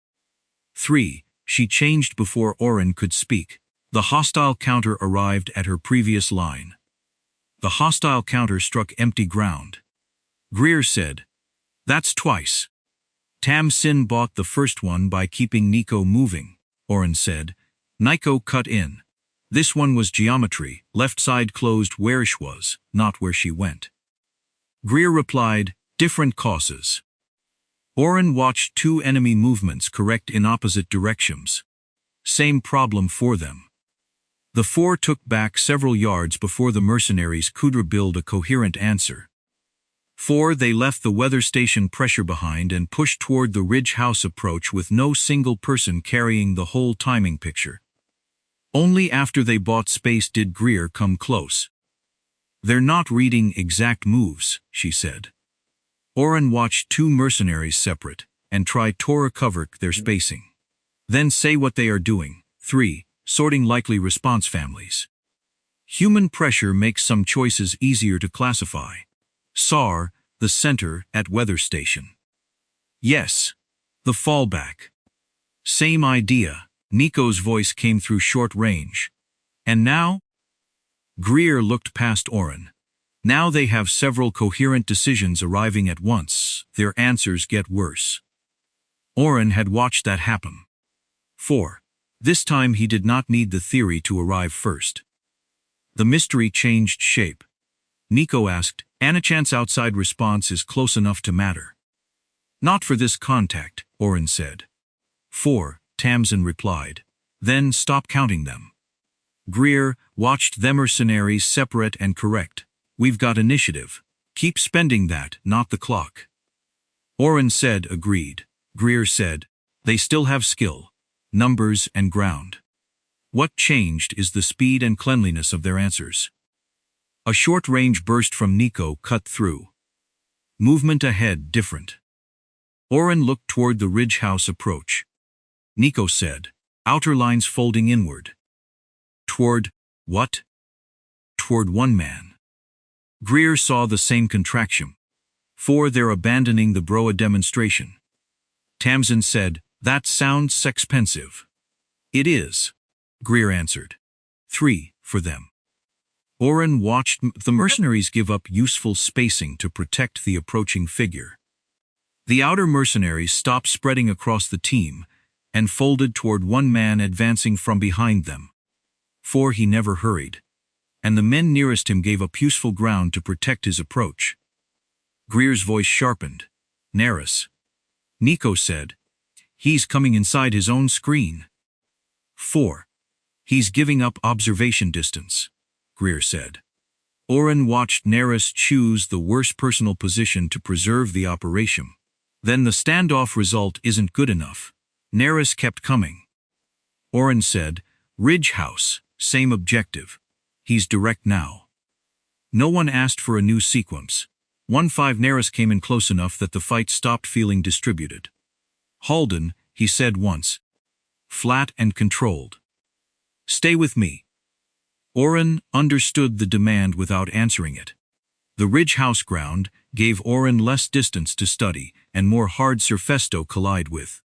Speaker 2: 3. She changed before Oren could speak. The hostile counter arrived at her previous line. The hostile counter struck empty ground. Greer said, that's twice. Tamsen bought the first one by keeping Niko moving, Oren said. Niko cut in. This one was geometry, left side closed where she was, not where she went. Greer replied, different causes. Oren watched 2 enemy movements correct in opposite directions. Same problem for them. The 4 took back several yards before the mercenaries could build a coherent answer. 4. They left the weather station pressure behind and pushed toward the Ridge House approach with no single person carrying the whole timing picture. Only after they bought space did Greer come close. They're not reading exact moves, she said. Oren watched 2 mercenaries separate and tried to recover their spacing. Then say what they are doing. 3. Sorting likely response families. Human pressure makes some choices easier to classify. SAR, the center at weather station. Yes, the fallback. Same idea. Niko's voice came through short range. And now? Greer looked past Oren. Now they have several coherent decisions arriving at once. Their answers get worse. Oren had watched that happen. 4. This time he did not need the theory to arrive first. The mystery changed shape. Niko asked, "Any chance outside response is close enough to matter?" "Not for this contact," Oren said. 4, Tamsen replied. "Then stop counting them." Greer watched the mercenaries separate and correct. "We've got initiative. Keep spending that, not the clock." Oren said, "Agreed." Greer said, "They still have skill, numbers and ground. What changed is the speed and cleanliness of their answers." A short-range burst from Niko cut through. Movement ahead different. Oren looked toward the ridge house approach. Niko said, "Outer lines folding inward." "Toward what?" "Toward one man." Greer saw the same contraction. 4, they're abandoning the Broa demonstration. Tamsen said, "That sounds sexpensive." "It is," Greer answered. 3, for them. Oren watched the mercenaries give up useful spacing to protect the approaching figure. The outer mercenaries stopped spreading across the team and folded toward one man advancing from behind them. 4, he never hurried, and the men nearest him gave up useful ground to protect his approach. Greer's voice sharpened. "Nariss." Niko said, "He's coming inside his own screen." 4. He's giving up observation distance, Greer said. Oren watched Nariss choose the worst personal position to preserve the operation. Then the standoff result isn't good enough. Nariss kept coming. Oren said, "Ridge house, same objective. He's direct now." No one asked for a new sequence. 1-5 Nariss came in close enough that the fight stopped feeling distributed. "Halden," he said once. Flat and controlled. "Stay with me." Oren understood the demand without answering it. The ridge house ground gave Oren less distance to study and more hard surface to collide with.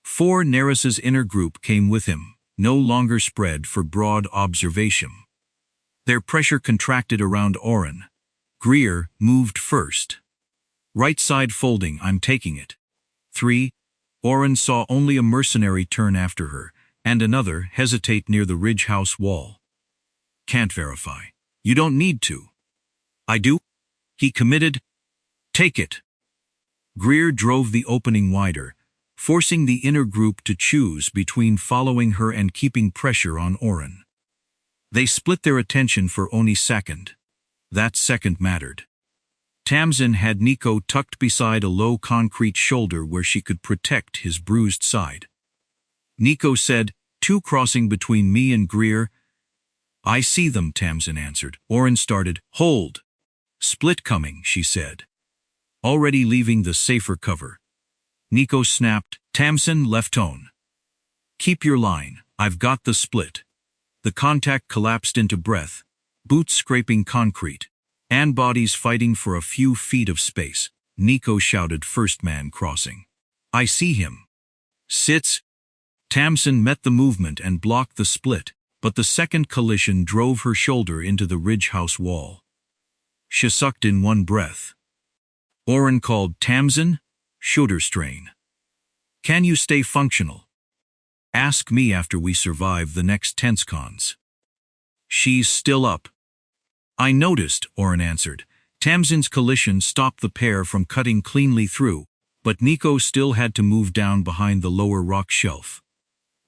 Speaker 2: 4 Nariss's inner group came with him, no longer spread for broad observation. Their pressure contracted around Oren. Greer moved first. "Right side folding, I'm taking it." 3. Oren saw only a mercenary turn after her, and another hesitate near the ridge house wall. "Can't verify." "You don't need to." "I do." He committed. "Take it." Greer drove the opening wider, forcing the inner group to choose between following her and keeping pressure on Oren. They split their attention for only second. That second mattered. Tamsen had Niko tucked beside a low concrete shoulder where she could protect his bruised side. Niko said, "2 crossing between me and Greer." "I see them," Tamsen answered. Oren started. "Hold." "Split coming," she said. Already leaving the safer cover. Niko snapped. Tamsen left tone. "Keep your line. I've got the split." The contact collapsed into breath, boots scraping concrete, and bodies fighting for a few feet of space. Niko shouted, "First man crossing." "I see him." "Sits." Tamsen met the movement and blocked the split, but the second collision drove her shoulder into the ridge house wall. She sucked in one breath. Oren called, "Tamsen, shoulder strain. Can you stay functional? Ask me after we survive the next tense cons." "She's still up." "I noticed," Oren answered. Tamsen's collision stopped the pair from cutting cleanly through, but Niko still had to move down behind the lower rock shelf.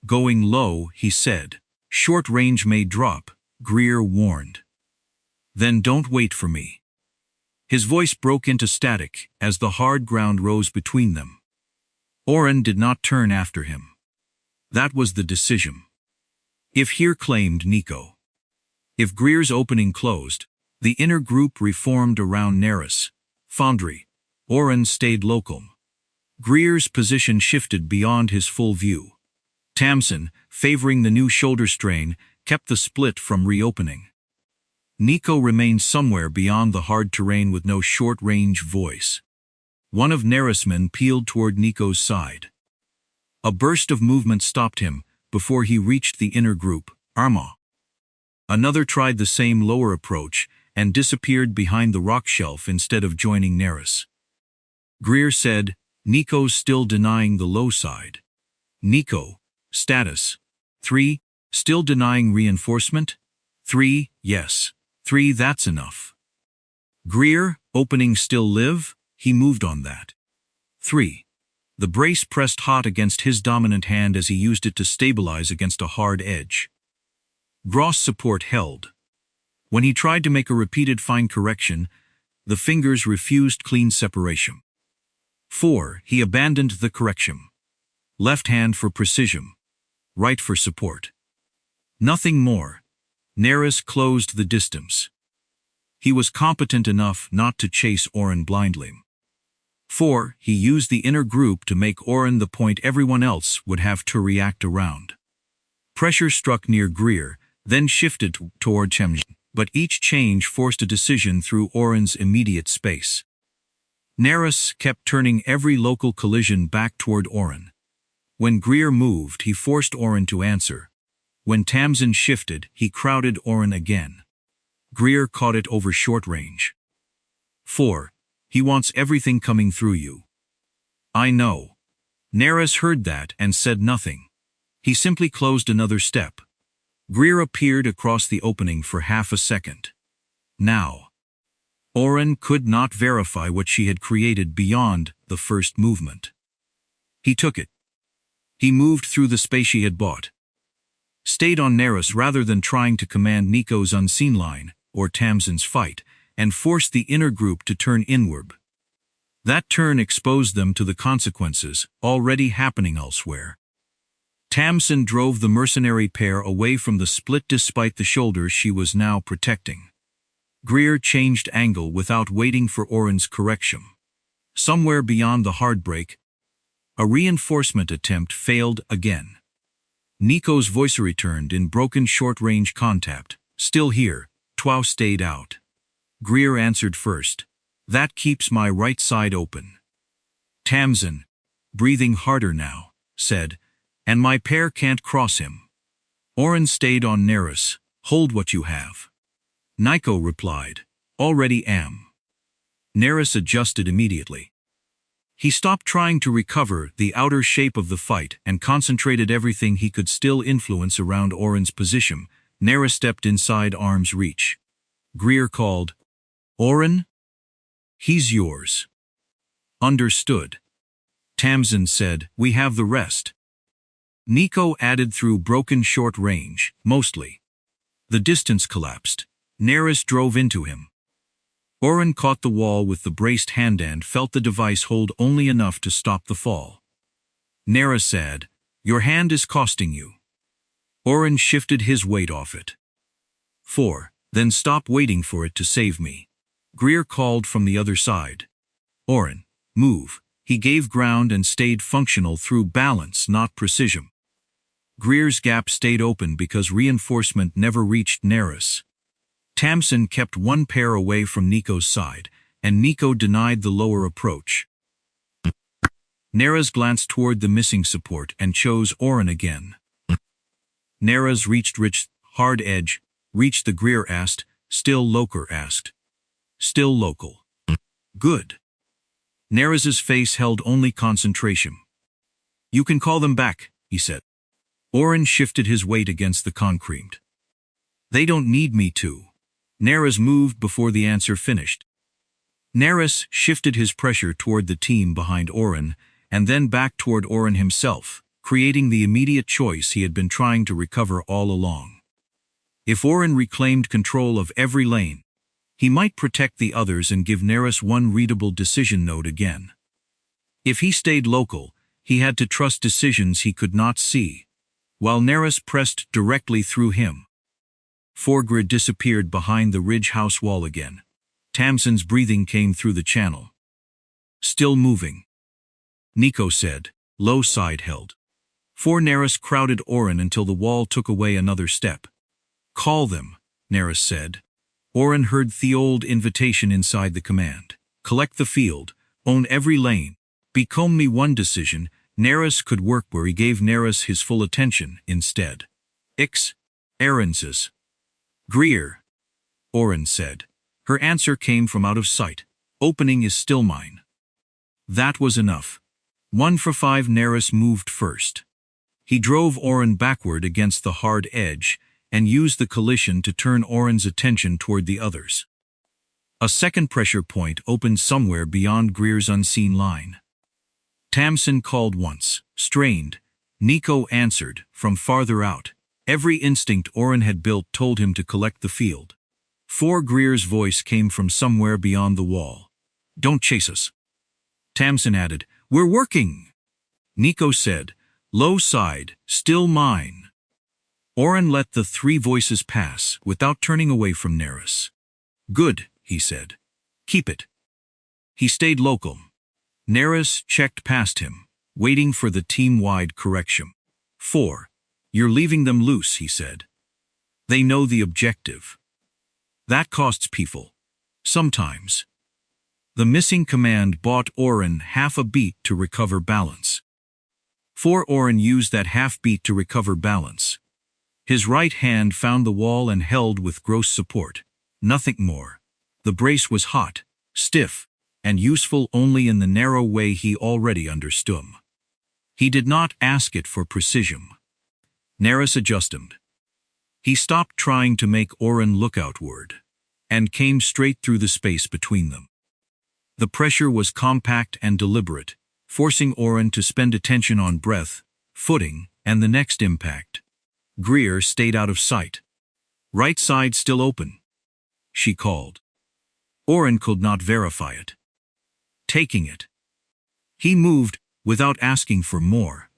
Speaker 2: "Going low," he said. "Short range may drop," Greer warned. "Then don't wait for me." His voice broke into static as the hard ground rose between them. Oren did not turn after him. That was the decision. If here, claimed Niko. If Greer's opening closed, the inner group reformed around Nariss. Foundry. Oren stayed local. Greer's position shifted beyond his full view. Tamsen, favoring the new shoulder strain, kept the split from reopening. Niko remained somewhere beyond the hard terrain with no short-range voice. One of Nariss' men peeled toward Niko's side. A burst of movement stopped him before he reached the inner group. "Arma." Another tried the same lower approach and disappeared behind the rock shelf instead of joining Nariss. Greer said, Niko's still denying the low side. Niko, status. 3, still denying reinforcement? 3, yes. 3, that's enough. Greer, opening still live? He moved on that. 3. The brace pressed hot against his dominant hand as he used it to stabilize against a hard edge. Gross support held. When he tried to make a repeated fine correction, the fingers refused clean separation. 4. He abandoned the correction. Left hand for precision. Right for support. Nothing more. Nariss closed the distance. He was competent enough not to chase Oren blindly. 4. He used the inner group to make Oren the point everyone else would have to react around. Pressure struck near Greer, then shifted toward Tamsen, but each change forced a decision through Oren's immediate space. Nariss kept turning every local collision back toward Oren. When Greer moved, he forced Oren to answer. When Tamsen shifted, he crowded Oren again. Greer caught it over short range. 4. He wants everything coming through you. I know. Nariss heard that and said nothing. He simply closed another step. Greer appeared across the opening for half a second. Now. Oren could not verify what she had created beyond the first movement. He took it. He moved through the space she had bought. Stayed on Nariss rather than trying to command Niko's unseen line, or Tamsen's fight, and forced the inner group to turn inward. That turn exposed them to the consequences already happening elsewhere. Tamsen drove the mercenary pair away from the split despite the shoulders she was now protecting. Greer changed angle without waiting for Oren's correction. Somewhere beyond the hard break, a reinforcement attempt failed again. Niko's voice returned in broken short-range contact. Still here, Twa stayed out. Greer answered first. That keeps my right side open. Tamsen, breathing harder now, said, and my pair can't cross him. Oren stayed on Nariss. Hold what you have. Niko replied, already am. Nariss adjusted immediately. He stopped trying to recover the outer shape of the fight and concentrated everything he could still influence around Oren's position. Nariss stepped inside arm's reach. Greer called, Oren? He's yours. Understood. Tamsen said, we have the rest. Niko added through broken short range, mostly. The distance collapsed. Nariss drove into him. Oren caught the wall with the braced hand and felt the device hold only enough to stop the fall. Nariss said, your hand is costing you. Oren shifted his weight off it. 4. Then stop waiting for it to save me. Greer called from the other side. Oren, move. He gave ground and stayed functional through balance, not precision. Greer's gap stayed open because reinforcement never reached Nariss. Tamsen kept one pair away from Niko's side, and Niko denied the lower approach. Nariss glanced toward the missing support and chose Oren again. Nariss reached hard edge, reached the Greer asked, still local asked. Still local. Good. Nariss's face held only concentration. You can call them back, he said. Oren shifted his weight against the concrete. They don't need me to. Nariss moved before the answer finished. Nariss shifted his pressure toward the team behind Oren, and then back toward Oren himself, creating the immediate choice he had been trying to recover all along. If Oren reclaimed control of every lane, he might protect the others and give Nariss one readable decision node again. If he stayed local, he had to trust decisions he could not see, while Nariss pressed directly through him. Greer disappeared behind the ridge house wall again. Tamsen's breathing came through the channel. Still moving. Niko said, low side held. Nariss crowded Oren until the wall took away another step. Call them, Nariss said. Oren heard the old invitation inside the command. Collect the field, own every lane, become me one decision. Nariss could work where he gave Nariss his full attention instead. Errands. Greer, Oren said. Her answer came from out of sight. Opening is still mine. That was enough. 1 for 5. Nariss moved first. He drove Oren backward against the hard edge and used the collision to turn Oren's attention toward the others. A second pressure point opened somewhere beyond Greer's unseen line. Tamsen called once, strained. Niko answered, from farther out. Every instinct Oren had built told him to collect the field. 4. Greer's voice came from somewhere beyond the wall. Don't chase us. Tamsen added, We're working. Niko said, low side, still mine. Oren let the 3 voices pass without turning away from Nariss. Good, he said. Keep it. He stayed local. Nariss checked past him, waiting for the team-wide correction. 4. You're leaving them loose, he said. They know the objective. That costs people. Sometimes. The missing command bought Oren half a beat to recover balance. 4. Oren used that half beat to recover balance. His right hand found the wall and held with gross support. Nothing more. The brace was hot, stiff, and useful only in the narrow way he already understood. He did not ask it for precision. Nariss adjusted. He stopped trying to make Oren look outward, and came straight through the space between them. The pressure was compact and deliberate, forcing Oren to spend attention on breath, footing, and the next impact. Greer stayed out of sight. Right side still open, she called. Oren could not verify it. Taking it. He moved, without asking for more.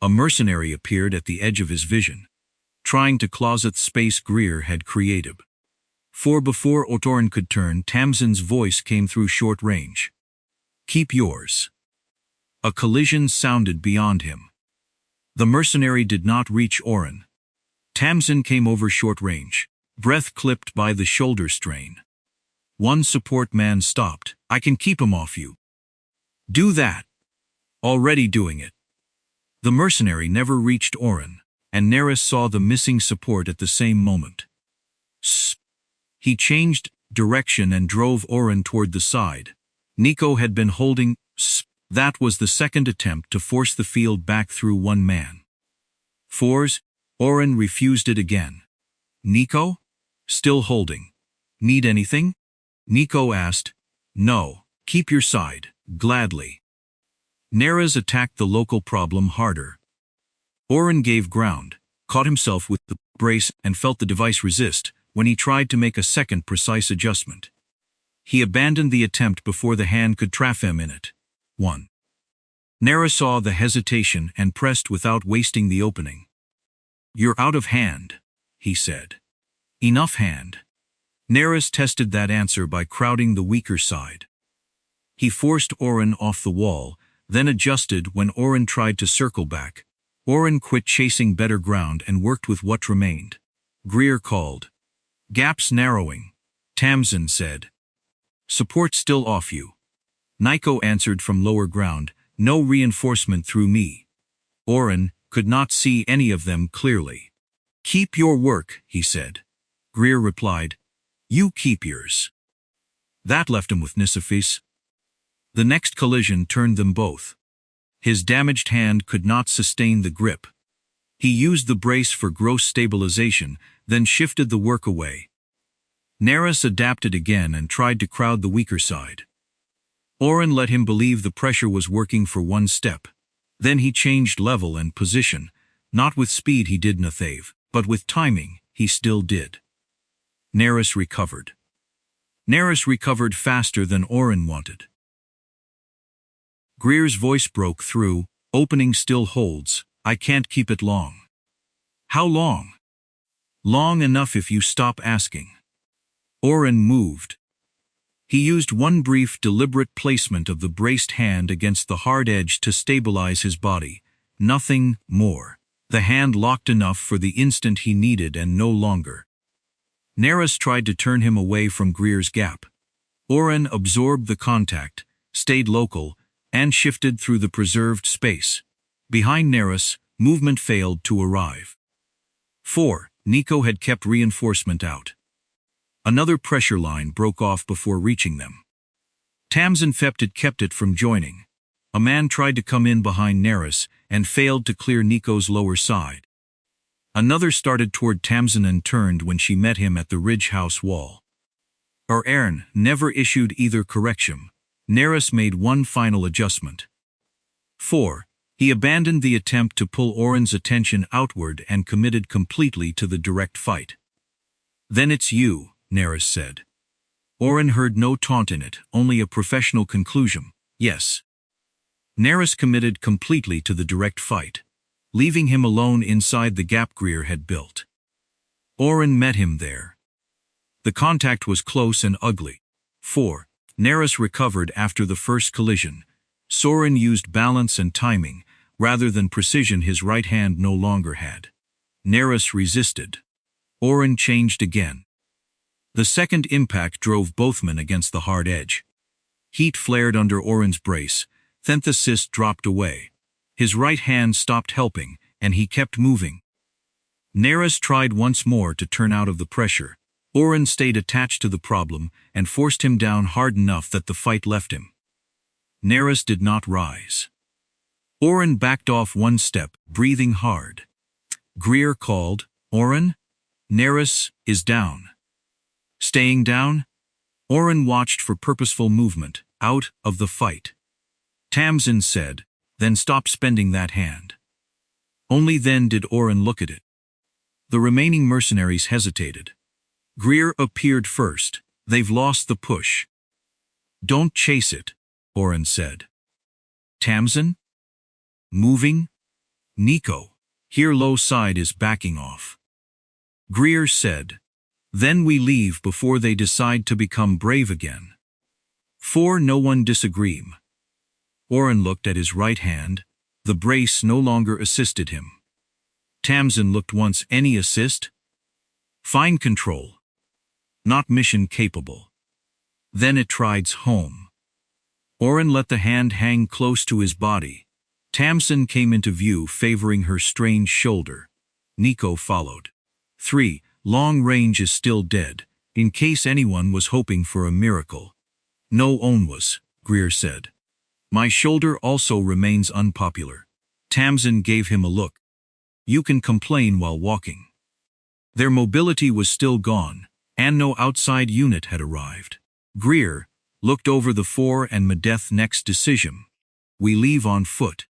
Speaker 2: A mercenary appeared at the edge of his vision, trying to closet space Greer had created. For before Oren could turn, Tamsen's voice came through short range. Keep yours. A collision sounded beyond him. The mercenary did not reach Oren. Tamsen came over short range, breath clipped by the shoulder strain. 1 support man stopped. I can keep him off you. Do that. Already doing it. The mercenary never reached Oren, and Nariss saw the missing support at the same moment. He changed direction and drove Oren toward the side. Niko had been holding. That was the second attempt to force the field back through 1 man. 4's. Oren refused it again. Niko? Still holding. Need anything? Niko asked. No, keep your side, gladly. Nariss attacked the local problem harder. Oren gave ground, caught himself with the brace and felt the device resist when he tried to make a second precise adjustment. He abandoned the attempt before the hand could trap him in it. 1. Nariss saw the hesitation and pressed without wasting the opening. You're out of hand, he said. Enough hand. Nariss tested that answer by crowding the weaker side. He forced Oren off the wall, then adjusted when Oren tried to circle back. Oren quit chasing better ground and worked with what remained. Greer called. Gaps narrowing, Tamsen said. Support still off you. Niko answered from lower ground, no reinforcement through me. Oren could not see any of them clearly. Keep your work, he said. Greer replied, you keep yours. That left him with Nisafis. The next collision turned them both. His damaged hand could not sustain the grip. He used the brace for gross stabilization, then shifted the work away. Nariss adapted again and tried to crowd the weaker side. Oren let him believe the pressure was working for 1 step. Then he changed level and position. Not with speed he did Nathave, but with timing he still did. Nariss recovered. Nariss recovered faster than Oren wanted. Greer's voice broke through, opening still holds, I can't keep it long. How long? Long enough if you stop asking. Oren moved. He used 1 brief, deliberate placement of the braced hand against the hard edge to stabilize his body. Nothing more. The hand locked enough for the instant he needed and no longer. Nariss tried to turn him away from Greer's gap. Oren absorbed the contact, stayed local, and shifted through the preserved space. Behind Nariss, movement failed to arrive. 4. Niko had kept reinforcement out. Another pressure line broke off before reaching them. Tamsen had kept it from joining. A man tried to come in behind Nariss and failed to clear Niko's lower side. Another started toward Tamsen and turned when she met him at the ridge house wall. Oren never issued either correction. Nariss made one final adjustment. 4. He abandoned the attempt to pull Oren's attention outward and committed completely to the direct fight. "Then it's you," Nariss said. Oren heard no taunt in it, only a professional conclusion. "Yes." Nariss committed completely to the direct fight, leaving him alone inside the gap Greer had built. Oren met him there. The contact was close and ugly. 4. Nariss recovered after the first collision. Oren used balance and timing, rather than precision his right hand no longer had. Nariss resisted. Oren changed again. The second impact drove both men against the hard edge. Heat flared under Oren's brace, then the cyst dropped away. His right hand stopped helping, and he kept moving. Nariss tried once more to turn out of the pressure. Oren stayed attached to the problem and forced him down hard enough that the fight left him. Nariss did not rise. Oren backed off one step, breathing hard. Greer called, "Oren? Nariss is down." Staying down? Oren watched for purposeful movement, out of the fight. Tamsen said, "Then stop spending that hand." Only then did Oren look at it. The remaining mercenaries hesitated. Greer appeared first. "They've lost the push." "Don't chase it," Oren said. "Tamsen? Moving?" "Niko. Here low side is backing off." Greer said, "Then we leave before they decide to become brave again." 4. No one disagreed. Oren looked at his right hand. The brace no longer assisted him. Tamsen looked once. "Any assist?" "Fine control. Not mission capable." Then it tried home. Oren let the hand hang close to his body. Tamsen came into view, favoring her strange shoulder. Niko followed. 3. Long range is still dead, in case anyone was hoping for a miracle. "No one was," Greer said. "My shoulder also remains unpopular." Tamsen gave him a look. "You can complain while walking." Their mobility was still gone, and no outside unit had arrived. Greer looked over the 4 and Medeth next decision. "We leave on foot.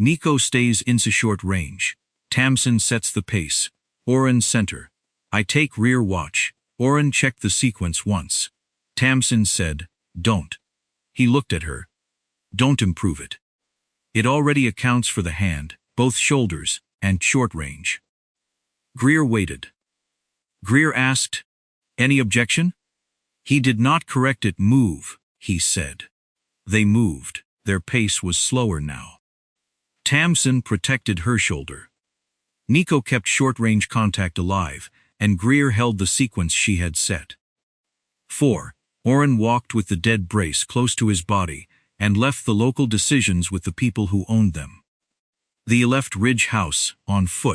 Speaker 2: Niko stays into short range. Tamsen sets the pace. Oren center. I take rear watch." Oren checked the sequence once. Tamsen said, "Don't." He looked at her. "Don't improve it. It already accounts for the hand, both shoulders, and short range." Greer waited. Greer asked, "Any objection?" He did not correct it. "Move," he said. They moved. Their pace was slower now. Tamsen protected her shoulder. Niko kept short-range contact alive, and Greer held the sequence she had set. 4. Oren walked with the dead brace close to his body and left the local decisions with the people who owned them. They left Ridge House, on foot.